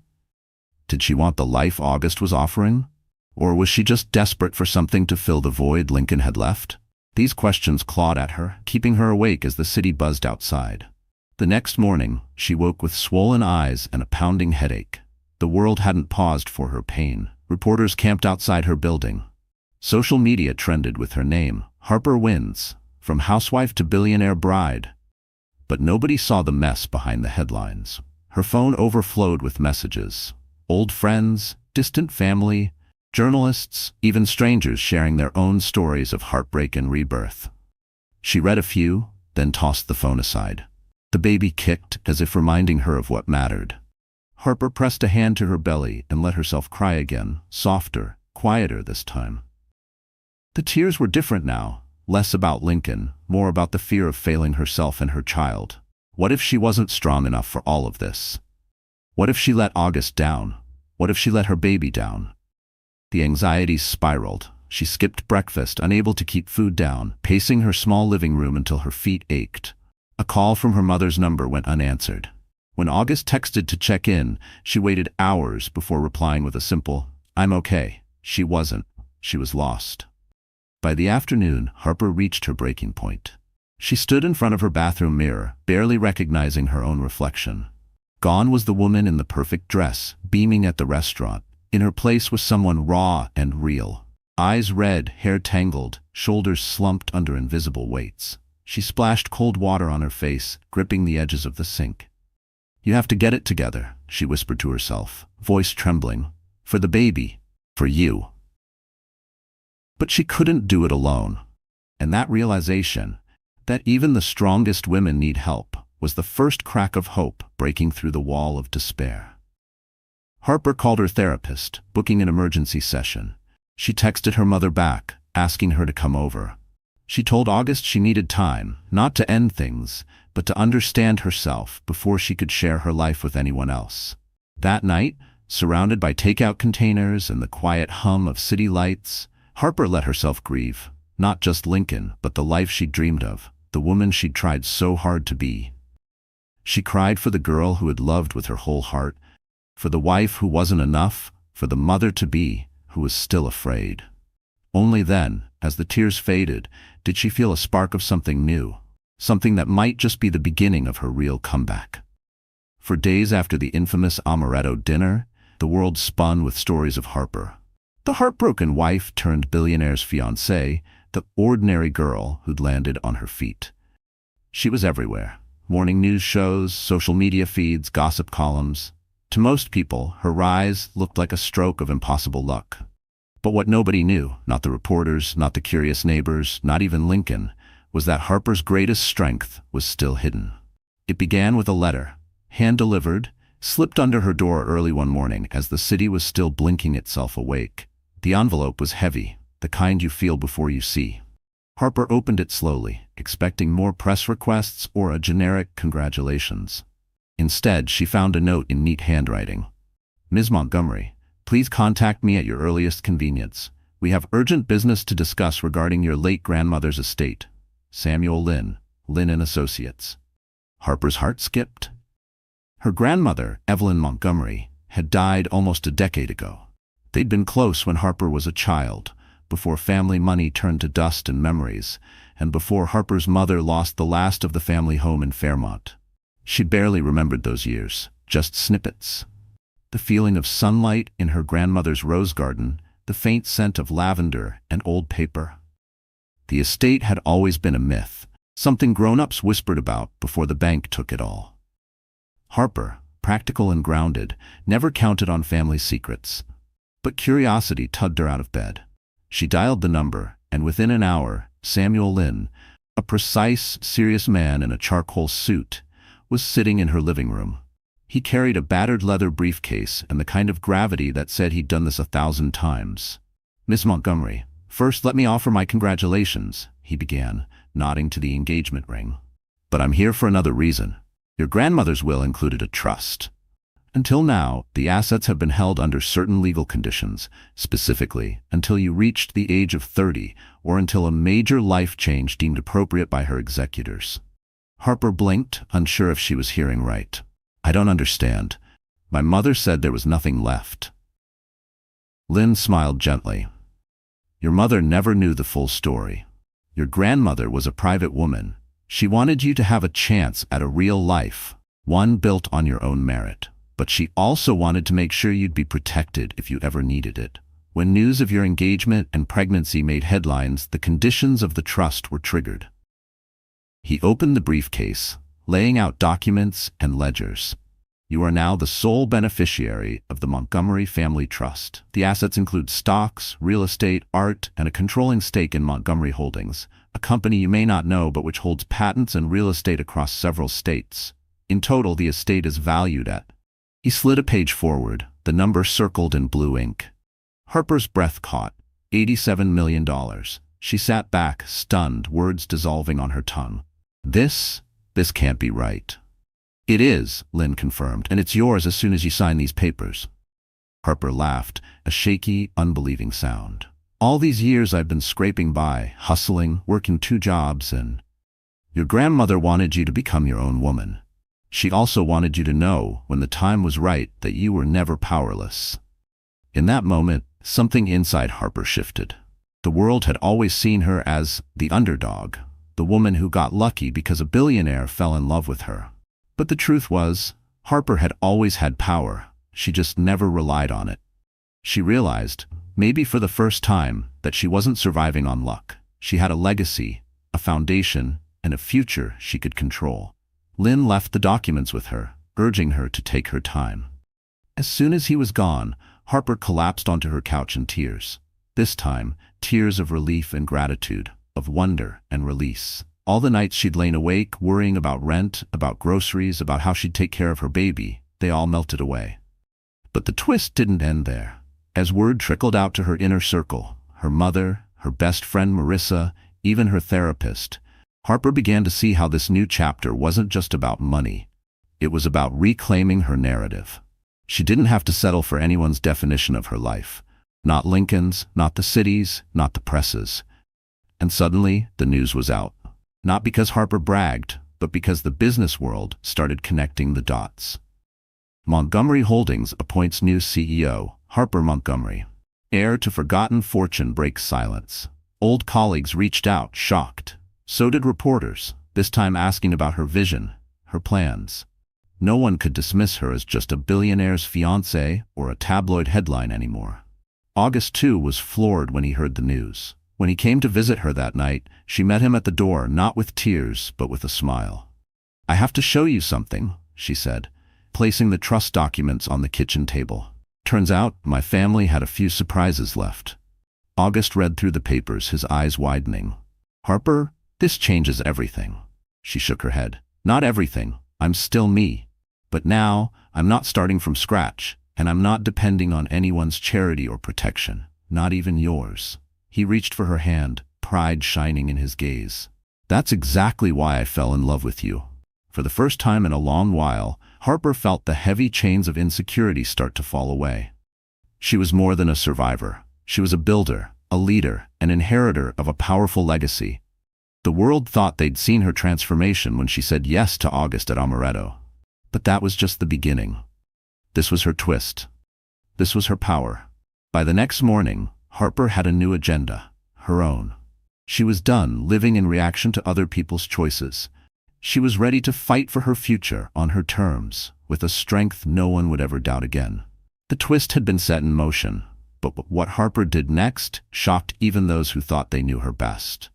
Did she want the life August was offering? Or was she just desperate for something to fill the void Lincoln had left? These questions clawed at her, keeping her awake as the city buzzed outside. The next morning, she woke with swollen eyes and a pounding headache. The world hadn't paused for her pain. Reporters camped outside her building. Social media trended with her name, Harper Wins, from housewife to billionaire bride. But nobody saw the mess behind the headlines. Her phone overflowed with messages. Old friends, distant family, journalists, even strangers sharing their own stories of heartbreak and rebirth. She read a few, then tossed the phone aside. The baby kicked, as if reminding her of what mattered. Harper pressed a hand to her belly and let herself cry again, softer, quieter this time. The tears were different now, less about Lincoln, more about the fear of failing herself and her child. What if she wasn't strong enough for all of this? What if she let August down? What if she let her baby down? The anxieties spiraled. She skipped breakfast, unable to keep food down, pacing her small living room until her feet ached. A call from her mother's number went unanswered. When August texted to check in, she waited hours before replying with a simple, "I'm okay." She wasn't. She was lost. By the afternoon, Harper reached her breaking point. She stood in front of her bathroom mirror, barely recognizing her own reflection. Gone was the woman in the perfect dress, beaming at the restaurant. In her place was someone raw and real. Eyes red, hair tangled, shoulders slumped under invisible weights. She splashed cold water on her face, gripping the edges of the sink. "You have to get it together," she whispered to herself, voice trembling. "For the baby. For you." But she couldn't do it alone. And that realization, that even the strongest women need help, was the first crack of hope breaking through the wall of despair. Harper called her therapist, booking an emergency session. She texted her mother back, asking her to come over. She told August she needed time, not to end things, but to understand herself before she could share her life with anyone else. That night, surrounded by takeout containers and the quiet hum of city lights, Harper let herself grieve, not just Lincoln, but the life she'd dreamed of, the woman she'd tried so hard to be. She cried for the girl who had loved with her whole heart, for the wife who wasn't enough, for the mother-to-be who was still afraid. Only then, as the tears faded, did she feel a spark of something new, something that might just be the beginning of her real comeback. For days after the infamous amaretto dinner, the world spun with stories of Harper. The heartbroken wife turned billionaire's fiancée, the ordinary girl who'd landed on her feet. She was everywhere. Morning news shows, social media feeds, gossip columns. To most people, her rise looked like a stroke of impossible luck. But what nobody knew, not the reporters, not the curious neighbors, not even Lincoln, was that Harper's greatest strength was still hidden. It began with a letter, hand-delivered, slipped under her door early one morning as the city was still blinking itself awake. The envelope was heavy, the kind you feel before you see. Harper opened it slowly, expecting more press requests or a generic congratulations. Instead, she found a note in neat handwriting. Ms. Montgomery, please contact me at your earliest convenience. We have urgent business to discuss regarding your late grandmother's estate. Samuel Lynn, Lynn & Associates. Harper's heart skipped. Her grandmother, Evelyn Montgomery, had died almost a decade ago. They'd been close when Harper was a child, before family money turned to dust and memories, and before Harper's mother lost the last of the family home in Fairmont. She barely remembered those years, just snippets. The feeling of sunlight in her grandmother's rose garden, the faint scent of lavender and old paper. The estate had always been a myth, something grown-ups whispered about before the bank took it all. Harper, practical and grounded, never counted on family secrets. But curiosity tugged her out of bed. She dialed the number, and within an hour, Samuel Lynn, a precise, serious man in a charcoal suit, was sitting in her living room. He carried a battered leather briefcase and the kind of gravity that said he'd done this 1,000 times. Miss Montgomery, first let me offer my congratulations, he began, nodding to the engagement ring. But I'm here for another reason. Your grandmother's will included a trust. Until now, the assets have been held under certain legal conditions, specifically until you reached the age of 30 or until a major life change deemed appropriate by her executors. Harper blinked, unsure if she was hearing right. I don't understand. My mother said there was nothing left. Lynn smiled gently. Your mother never knew the full story. Your grandmother was a private woman. She wanted you to have a chance at a real life, one built on your own merit. But she also wanted to make sure you'd be protected if you ever needed it. When news of your engagement and pregnancy made headlines, the conditions of the trust were triggered. He opened the briefcase, laying out documents and ledgers. You are now the sole beneficiary of the Montgomery Family Trust. The assets include stocks, real estate, art, and a controlling stake in Montgomery Holdings, a company you may not know but which holds patents and real estate across several states. In total, the estate is valued at... He slid a page forward, the number circled in blue ink. Harper's breath caught. $87 million. She sat back, stunned, words dissolving on her tongue. This can't be right. It is, Lynn confirmed, and it's yours as soon as you sign these papers. Harper laughed, a shaky, unbelieving sound. All these years I've been scraping by, hustling, working 2 jobs, and... Your grandmother wanted you to become your own woman. She also wanted you to know, when the time was right, that you were never powerless. In that moment, something inside Harper shifted. The world had always seen her as the underdog, the woman who got lucky because a billionaire fell in love with her. But the truth was, Harper had always had power. She just never relied on it. She realized, maybe for the first time, that she wasn't surviving on luck. She had a legacy, a foundation, and a future she could control. Lynn left the documents with her, urging her to take her time. As soon as he was gone, Harper collapsed onto her couch in tears. This time, tears of relief and gratitude, of wonder and release. All the nights she'd lain awake, worrying about rent, about groceries, about how she'd take care of her baby, they all melted away. But the twist didn't end there. As word trickled out to her inner circle, her mother, her best friend Marissa, even her therapist, Harper began to see how this new chapter wasn't just about money. It was about reclaiming her narrative. She didn't have to settle for anyone's definition of her life. Not Lincoln's, not the city's, not the press's. And suddenly, the news was out. Not because Harper bragged, but because the business world started connecting the dots. Montgomery Holdings appoints new CEO, Harper Montgomery. Heir to forgotten fortune breaks silence. Old colleagues reached out, shocked. So did reporters, this time asking about her vision, her plans. No one could dismiss her as just a billionaire's fiancée or a tabloid headline anymore. August, too, was floored when he heard the news. When he came to visit her that night, she met him at the door, not with tears, but with a smile. "I have to show you something," she said, placing the trust documents on the kitchen table. "Turns out, my family had a few surprises left." August read through the papers, his eyes widening. "Harper, this changes everything." She shook her head. "Not everything. I'm still me. But now, I'm not starting from scratch, and I'm not depending on anyone's charity or protection, not even yours." He reached for her hand, pride shining in his gaze. "That's exactly why I fell in love with you." For the first time in a long while, Harper felt the heavy chains of insecurity start to fall away. She was more than a survivor. She was a builder, a leader, an inheritor of a powerful legacy. The world thought they'd seen her transformation when she said yes to August at Amaretto. But that was just the beginning. This was her twist. This was her power. By the next morning, Harper had a new agenda, her own. She was done living in reaction to other people's choices. She was ready to fight for her future on her terms, with a strength no one would ever doubt again. The twist had been set in motion, but what Harper did next shocked even those who thought they knew her best.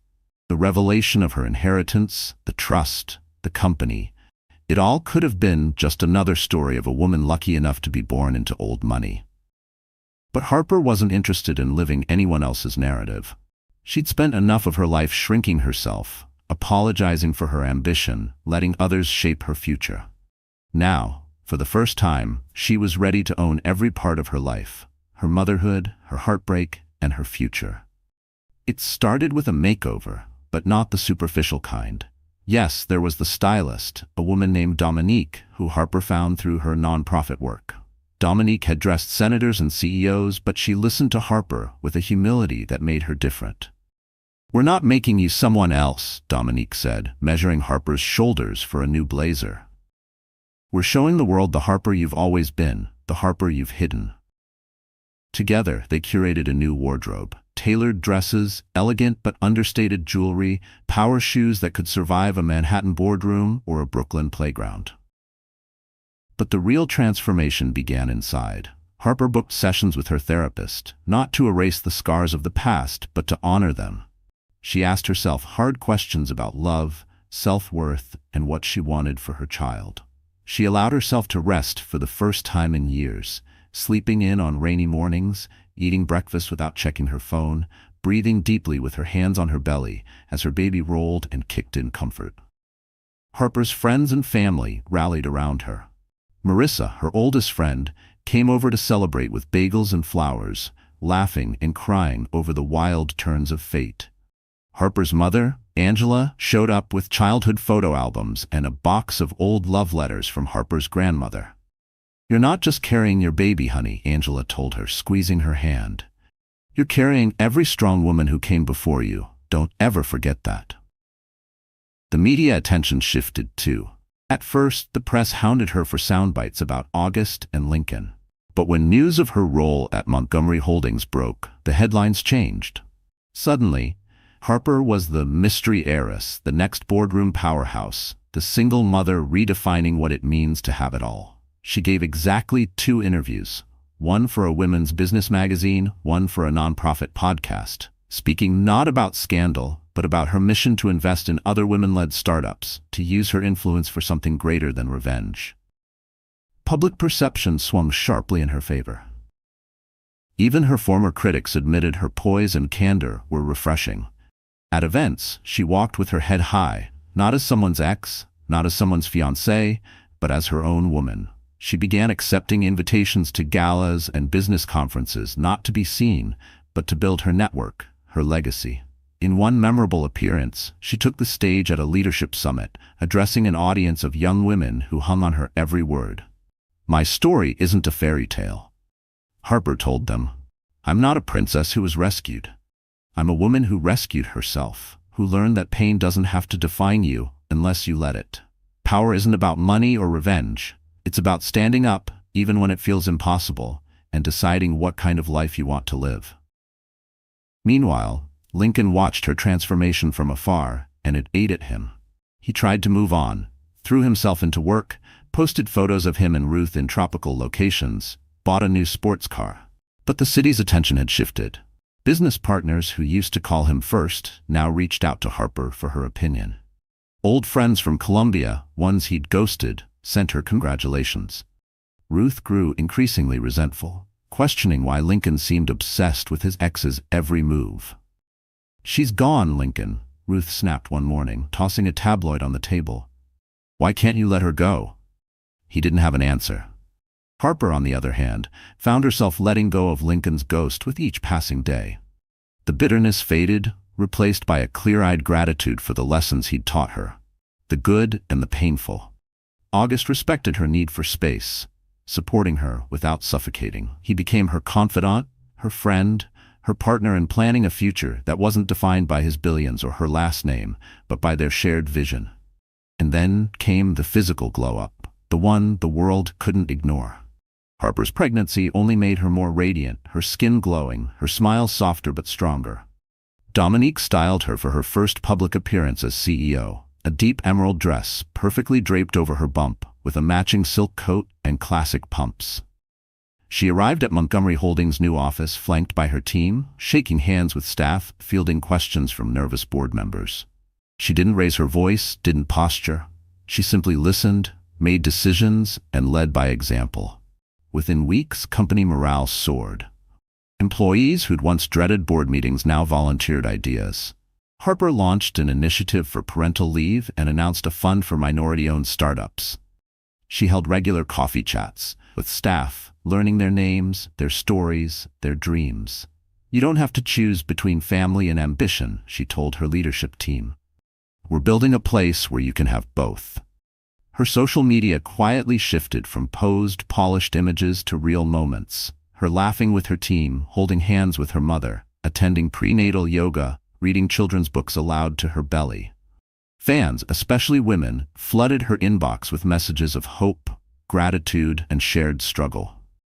The revelation of her inheritance, the trust, the company, it all could have been just another story of a woman lucky enough to be born into old money. But Harper wasn't interested in living anyone else's narrative. She'd spent enough of her life shrinking herself, apologizing for her ambition, letting others shape her future. Now, for the first time, she was ready to own every part of her life, her motherhood, her heartbreak, and her future. It started with a makeover, but not the superficial kind. Yes, there was the stylist, a woman named Dominique, who Harper found through her nonprofit work. Dominique had dressed senators and CEOs, but she listened to Harper with a humility that made her different. "We're not making you someone else," Dominique said, measuring Harper's shoulders for a new blazer. "We're showing the world the Harper you've always been, the Harper you've hidden." Together, they curated a new wardrobe. Tailored dresses, elegant but understated jewelry, power shoes that could survive a Manhattan boardroom or a Brooklyn playground. But the real transformation began inside. Harper booked sessions with her therapist, not to erase the scars of the past, but to honor them. She asked herself hard questions about love, self-worth, and what she wanted for her child. She allowed herself to rest for the first time in years, sleeping in on rainy mornings, eating breakfast without checking her phone, breathing deeply with her hands on her belly as her baby rolled and kicked in comfort. Harper's friends and family rallied around her. Marissa, her oldest friend, came over to celebrate with bagels and flowers, laughing and crying over the wild turns of fate. Harper's mother, Angela, showed up with childhood photo albums and a box of old love letters from Harper's grandmother. "You're not just carrying your baby, honey," Angela told her, squeezing her hand. "You're carrying every strong woman who came before you. Don't ever forget that." The media attention shifted too. At first, the press hounded her for sound bites about August and Lincoln. But when news of her role at Montgomery Holdings broke, the headlines changed. Suddenly, Harper was the mystery heiress, the next boardroom powerhouse, the single mother redefining what it means to have it all. She gave exactly 2 interviews, one for a women's business magazine, one for a nonprofit podcast, speaking not about scandal, but about her mission to invest in other women-led startups, to use her influence for something greater than revenge. Public perception swung sharply in her favor. Even her former critics admitted her poise and candor were refreshing. At events, she walked with her head high, not as someone's ex, not as someone's fiancée, but as her own woman. She began accepting invitations to galas and business conferences, not to be seen, but to build her network, her legacy. In one memorable appearance, she took the stage at a leadership summit, addressing an audience of young women who hung on her every word. "My story isn't a fairy tale," Harper told them. "I'm not a princess who was rescued. I'm a woman who rescued herself, who learned that pain doesn't have to define you unless you let it. Power isn't about money or revenge. It's about standing up, even when it feels impossible, and deciding what kind of life you want to live." Meanwhile, Lincoln watched her transformation from afar, and it ate at him. He tried to move on, threw himself into work, posted photos of him and Ruth in tropical locations, bought a new sports car. But the city's attention had shifted. Business partners who used to call him first now reached out to Harper for her opinion. Old friends from Colombia, ones he'd ghosted, sent her congratulations. Ruth grew increasingly resentful, questioning why Lincoln seemed obsessed with his ex's every move. "She's gone, Lincoln," Ruth snapped one morning, tossing a tabloid on the table. "Why can't you let her go?" He didn't have an answer. Harper, on the other hand, found herself letting go of Lincoln's ghost with each passing day. The bitterness faded, replaced by a clear-eyed gratitude for the lessons he'd taught her, the good and the painful. August respected her need for space, supporting her without suffocating. He became her confidant, her friend, her partner in planning a future that wasn't defined by his billions or her last name, but by their shared vision. And then came the physical glow-up, the one the world couldn't ignore. Harper's pregnancy only made her more radiant, her skin glowing, her smile softer but stronger. Dominique styled her for her first public appearance as CEO, a deep emerald dress perfectly draped over her bump, with a matching silk coat and classic pumps. She arrived at Montgomery Holdings' new office flanked by her team, shaking hands with staff, fielding questions from nervous board members. She didn't raise her voice, didn't posture. She simply listened, made decisions, and led by example. Within weeks, company morale soared. Employees who'd once dreaded board meetings now volunteered ideas. Harper launched an initiative for parental leave and announced a fund for minority-owned startups. She held regular coffee chats with staff, learning their names, their stories, their dreams. "You don't have to choose between family and ambition," she told her leadership team. "We're building a place where you can have both." Her social media quietly shifted from posed, polished images to real moments. Her laughing with her team, holding hands with her mother, attending prenatal yoga, reading children's books aloud to her belly. Fans, especially women, flooded her inbox with messages of hope, gratitude, and shared struggle.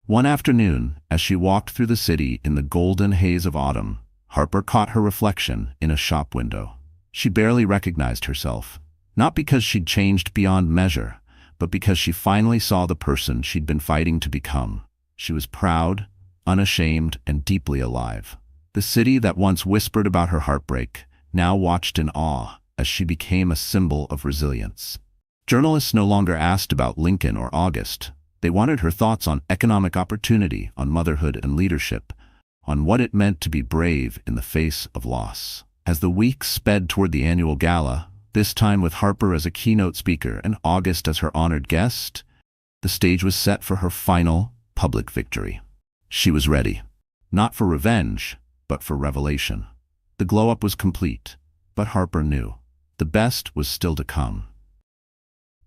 One afternoon, as she walked through the city in the golden haze of autumn, Harper caught her reflection in a shop window. She barely recognized herself, not because she'd changed beyond measure, but because she finally saw the person she'd been fighting to become. She was proud, unashamed, and deeply alive. The city that once whispered about her heartbreak now watched in awe as she became a symbol of resilience. Journalists no longer asked about Lincoln or August. They wanted her thoughts on economic opportunity, on motherhood and leadership, on what it meant to be brave in the face of loss. As the weeks sped toward the annual gala, this time with Harper as a keynote speaker and August as her honored guest, the stage was set for her final public victory. She was ready, not for revenge, but for revelation. The glow-up was complete, but Harper knew the best was still to come.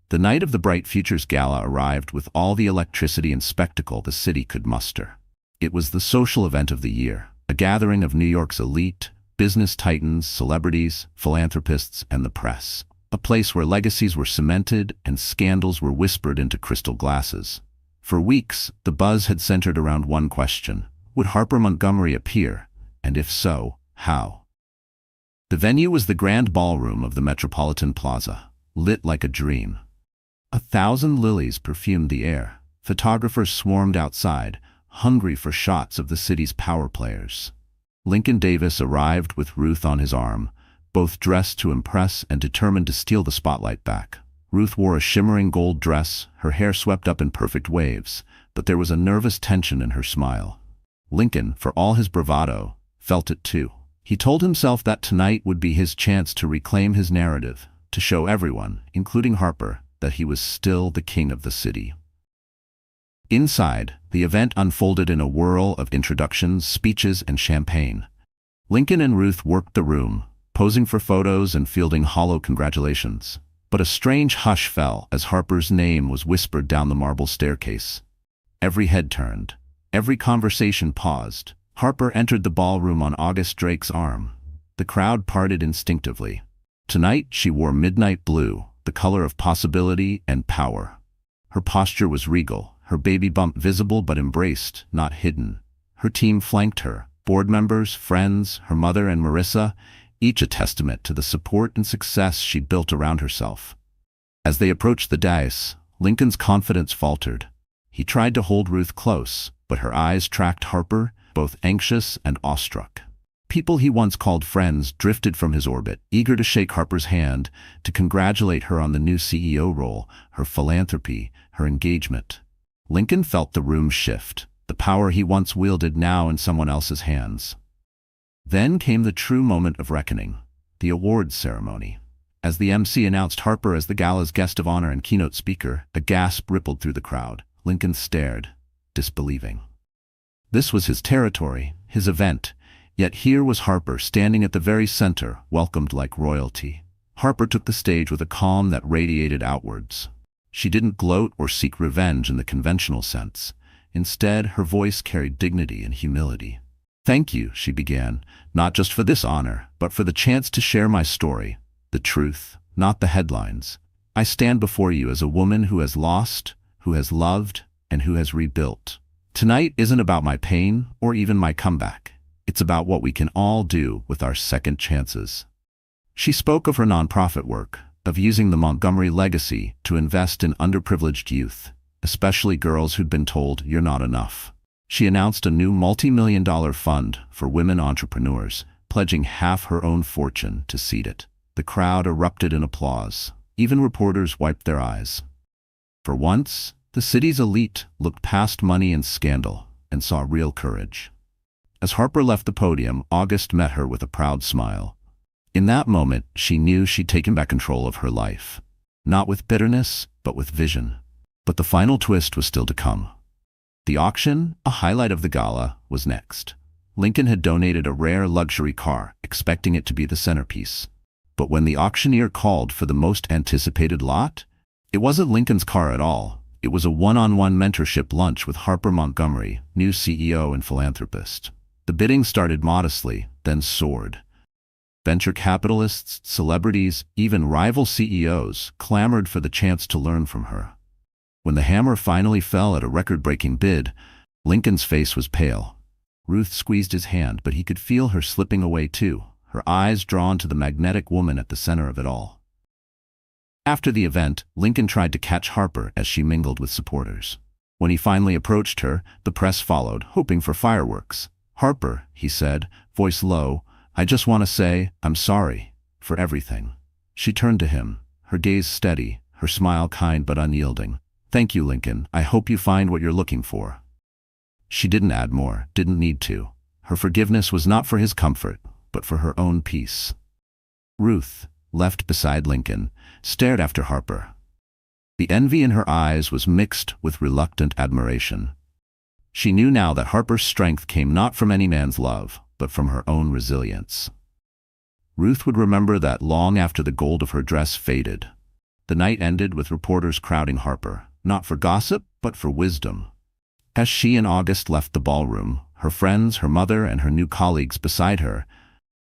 The night of the Bright Futures Gala arrived with all the electricity and spectacle the city could muster. It was the social event of the year, a gathering of New York's elite, business titans, celebrities, philanthropists, and the press. A place where legacies were cemented and scandals were whispered into crystal glasses. For weeks, the buzz had centered around one question: would Harper Montgomery appear? And if so, how? The venue was the grand ballroom of the Metropolitan Plaza, lit like a dream. 1,000 lilies perfumed the air. Photographers swarmed outside, hungry for shots of the city's power players. Lincoln Davis arrived with Ruth on his arm, both dressed to impress and determined to steal the spotlight back. Ruth wore a shimmering gold dress, her hair swept up in perfect waves, but there was a nervous tension in her smile. Lincoln, for all his bravado, felt it too. He told himself that tonight would be his chance to reclaim his narrative, to show everyone, including Harper, that he was still the king of the city. Inside, the event unfolded in a whirl of introductions, speeches, and champagne. Lincoln and Ruth worked the room, posing for photos and fielding hollow congratulations. But a strange hush fell as Harper's name was whispered down the marble staircase. Every head turned. Every conversation paused. Harper entered the ballroom on August Drake's arm. The crowd parted instinctively. Tonight she wore midnight blue, the color of possibility and power. Her posture was regal, her baby bump visible but embraced, not hidden. Her team flanked her, board members, friends, her mother and Marissa, each a testament to the support and success she'd built around herself. As they approached the dais, Lincoln's confidence faltered. He tried to hold Ruth close, but her eyes tracked Harper, both anxious and awestruck. People he once called friends drifted from his orbit, eager to shake Harper's hand, to congratulate her on the new CEO role, her philanthropy, her engagement. Lincoln felt the room shift, the power he once wielded now in someone else's hands. Then came the true moment of reckoning, the awards ceremony. As the MC announced Harper as the gala's guest of honor and keynote speaker, a gasp rippled through the crowd. Lincoln stared, disbelieving. This was his territory, his event, yet here was Harper standing at the very center, welcomed like royalty. Harper took the stage with a calm that radiated outwards. She didn't gloat or seek revenge in the conventional sense. Instead, her voice carried dignity and humility. "Thank you," she began, "not just for this honor, but for the chance to share my story, the truth, not the headlines. I stand before you as a woman who has lost, who has loved, and who has rebuilt. Tonight isn't about my pain or even my comeback. It's about what we can all do with our second chances." She spoke of her nonprofit work, of using the Montgomery legacy to invest in underprivileged youth, especially girls who'd been told, "You're not enough." She announced a new multi-million-dollar fund for women entrepreneurs, pledging half her own fortune to seed it. The crowd erupted in applause. Even reporters wiped their eyes. For once, the city's elite looked past money and scandal and saw real courage. As Harper left the podium, August met her with a proud smile. In that moment, she knew she'd taken back control of her life. Not with bitterness, but with vision. But the final twist was still to come. The auction, a highlight of the gala, was next. Lincoln had donated a rare luxury car, expecting it to be the centerpiece. But when the auctioneer called for the most anticipated lot, it wasn't Lincoln's car at all. It was a one-on-one mentorship lunch with Harper Montgomery, new CEO and philanthropist. The bidding started modestly, then soared. Venture capitalists, celebrities, even rival CEOs clamored for the chance to learn from her. When the hammer finally fell at a record-breaking bid, Lincoln's face was pale. Ruth squeezed his hand, but he could feel her slipping away too, her eyes drawn to the magnetic woman at the center of it all. After the event, Lincoln tried to catch Harper as she mingled with supporters. When he finally approached her, the press followed, hoping for fireworks. "Harper," he said, voice low, "I just want to say, I'm sorry for everything." She turned to him, her gaze steady, her smile kind but unyielding. "Thank you, Lincoln. I hope you find what you're looking for." She didn't add more, didn't need to. Her forgiveness was not for his comfort, but for her own peace. Ruth, left beside Lincoln, stared after Harper. The envy in her eyes was mixed with reluctant admiration. She knew now that Harper's strength came not from any man's love, but from her own resilience. Ruth would remember that long after the gold of her dress faded. The night ended with reporters crowding Harper, not for gossip, but for wisdom. As she and August left the ballroom, her friends, her mother, and her new colleagues beside her,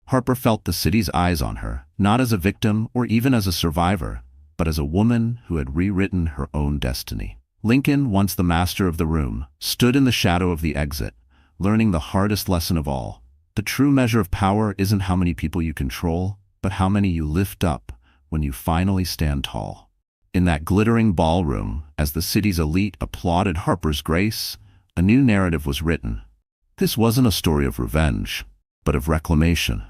Harper felt the city's eyes on her, not as a victim or even as a survivor, but as a woman who had rewritten her own destiny. Lincoln, once the master of the room, stood in the shadow of the exit, learning the hardest lesson of all. The true measure of power isn't how many people you control, but how many you lift up when you finally stand tall. In that glittering ballroom, as the city's elite applauded Harper's grace, a new narrative was written. This wasn't a story of revenge, but of reclamation.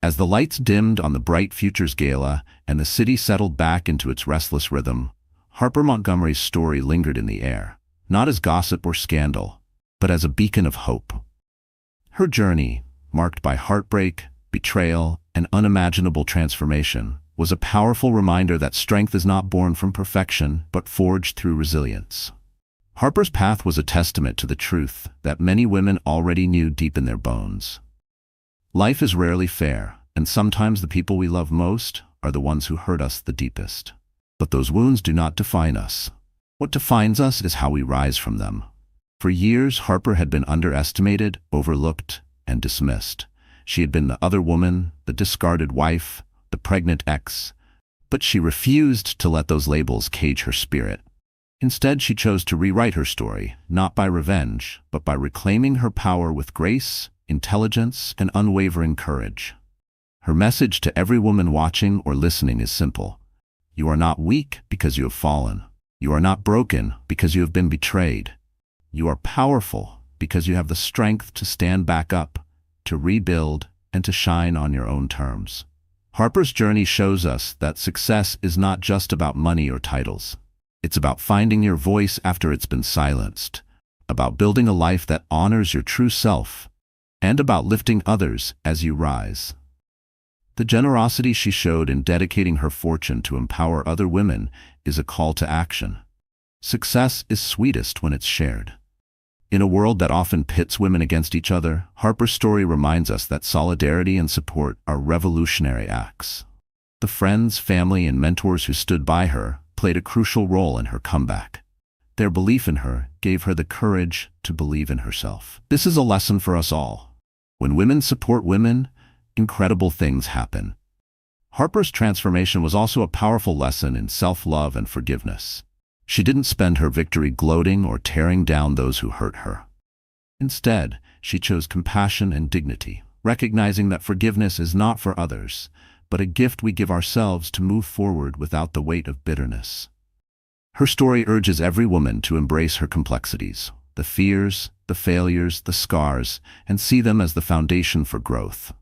As the lights dimmed on the Bright Futures Gala and the city settled back into its restless rhythm, Harper Montgomery's story lingered in the air, not as gossip or scandal, but as a beacon of hope. Her journey, marked by heartbreak, betrayal, and unimaginable transformation, was a powerful reminder that strength is not born from perfection, but forged through resilience. Harper's path was a testament to the truth that many women already knew deep in their bones. Life is rarely fair, and sometimes the people we love most are the ones who hurt us the deepest. But those wounds do not define us. What defines us is how we rise from them. For years, Harper had been underestimated, overlooked, and dismissed. She had been the other woman, the discarded wife, the pregnant ex, but she refused to let those labels cage her spirit. Instead, she chose to rewrite her story, not by revenge, but by reclaiming her power with grace, intelligence, and unwavering courage. Her message to every woman watching or listening is simple. You are not weak because you have fallen. You are not broken because you have been betrayed. You are powerful because you have the strength to stand back up, to rebuild, and to shine on your own terms. Harper's journey shows us that success is not just about money or titles. It's about finding your voice after it's been silenced, about building a life that honors your true self, and about lifting others as you rise. The generosity she showed in dedicating her fortune to empower other women is a call to action. Success is sweetest when it's shared. In a world that often pits women against each other, Harper's story reminds us that solidarity and support are revolutionary acts. The friends, family, and mentors who stood by her played a crucial role in her comeback. Their belief in her gave her the courage to believe in herself. This is a lesson for us all. When women support women, incredible things happen. Harper's transformation was also a powerful lesson in self-love and forgiveness. She didn't spend her victory gloating or tearing down those who hurt her. Instead, she chose compassion and dignity, recognizing that forgiveness is not for others, but a gift we give ourselves to move forward without the weight of bitterness. Her story urges every woman to embrace her complexities, the fears, the failures, the scars, and see them as the foundation for growth.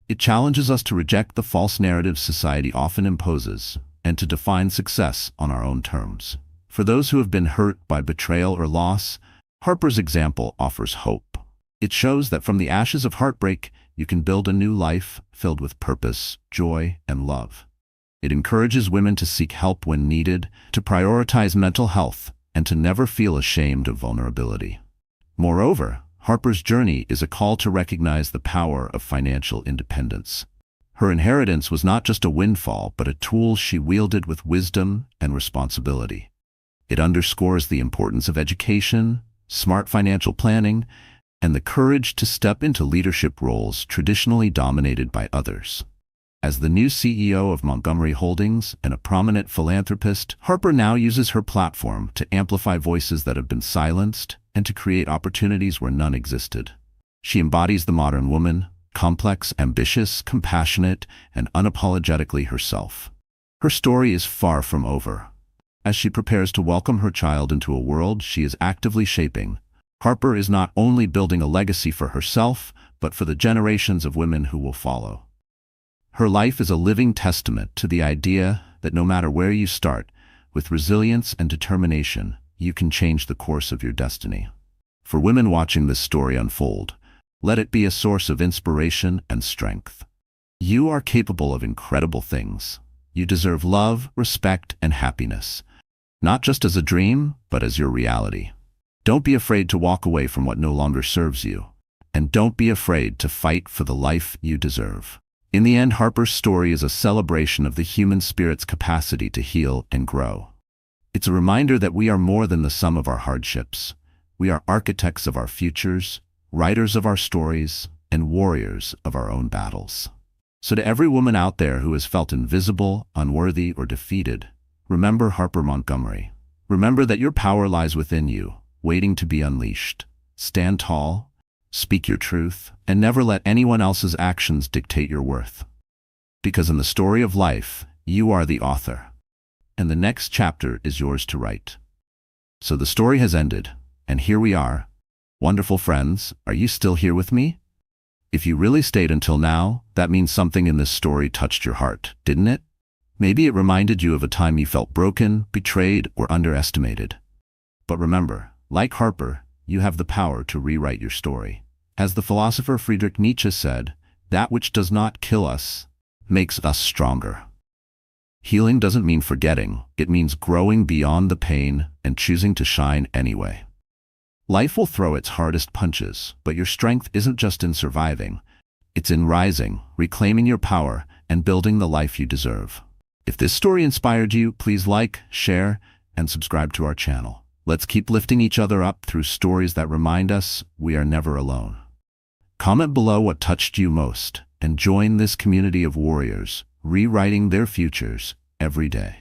It challenges us to reject the false narratives society often imposes, and to define success on our own terms. For those who have been hurt by betrayal or loss, Harper's example offers hope. It shows that from the ashes of heartbreak, you can build a new life filled with purpose, joy, and love. It encourages women to seek help when needed, to prioritize mental health, and to never feel ashamed of vulnerability. Moreover, Harper's journey is a call to recognize the power of financial independence. Her inheritance was not just a windfall, but a tool she wielded with wisdom and responsibility. It underscores the importance of education, smart financial planning, and the courage to step into leadership roles traditionally dominated by others. As the new CEO of Montgomery Holdings and a prominent philanthropist, Harper now uses her platform to amplify voices that have been silenced and to create opportunities where none existed. She embodies the modern woman, complex, ambitious, compassionate, and unapologetically herself. Her story is far from over. As she prepares to welcome her child into a world she is actively shaping, Harper is not only building a legacy for herself, but for the generations of women who will follow. Her life is a living testament to the idea that no matter where you start, with resilience and determination, you can change the course of your destiny. For women watching this story unfold, let it be a source of inspiration and strength. You are capable of incredible things. You deserve love, respect, and happiness, not just as a dream, but as your reality. Don't be afraid to walk away from what no longer serves you, and don't be afraid to fight for the life you deserve. In the end, Harper's story is a celebration of the human spirit's capacity to heal and grow. It's a reminder that we are more than the sum of our hardships. We are architects of our futures, writers of our stories, and warriors of our own battles. So to every woman out there who has felt invisible, unworthy, or defeated, remember Harper Montgomery. Remember that your power lies within you, waiting to be unleashed. Stand tall, speak your truth, and never let anyone else's actions dictate your worth. Because in the story of life, you are the author, and the next chapter is yours to write. So the story has ended, and here we are. Wonderful friends, are you still here with me? If you really stayed until now, that means something in this story touched your heart, didn't it? Maybe it reminded you of a time you felt broken, betrayed, or underestimated. But remember, like Harper, you have the power to rewrite your story. As the philosopher Friedrich Nietzsche said, that which does not kill us makes us stronger. Healing doesn't mean forgetting, it means growing beyond the pain and choosing to shine anyway. Life will throw its hardest punches, but your strength isn't just in surviving. It's in rising, reclaiming your power, and building the life you deserve. If this story inspired you, please like, share, and subscribe to our channel. Let's keep lifting each other up through stories that remind us we are never alone. Comment below what touched you most, and join this community of warriors, rewriting their futures every day.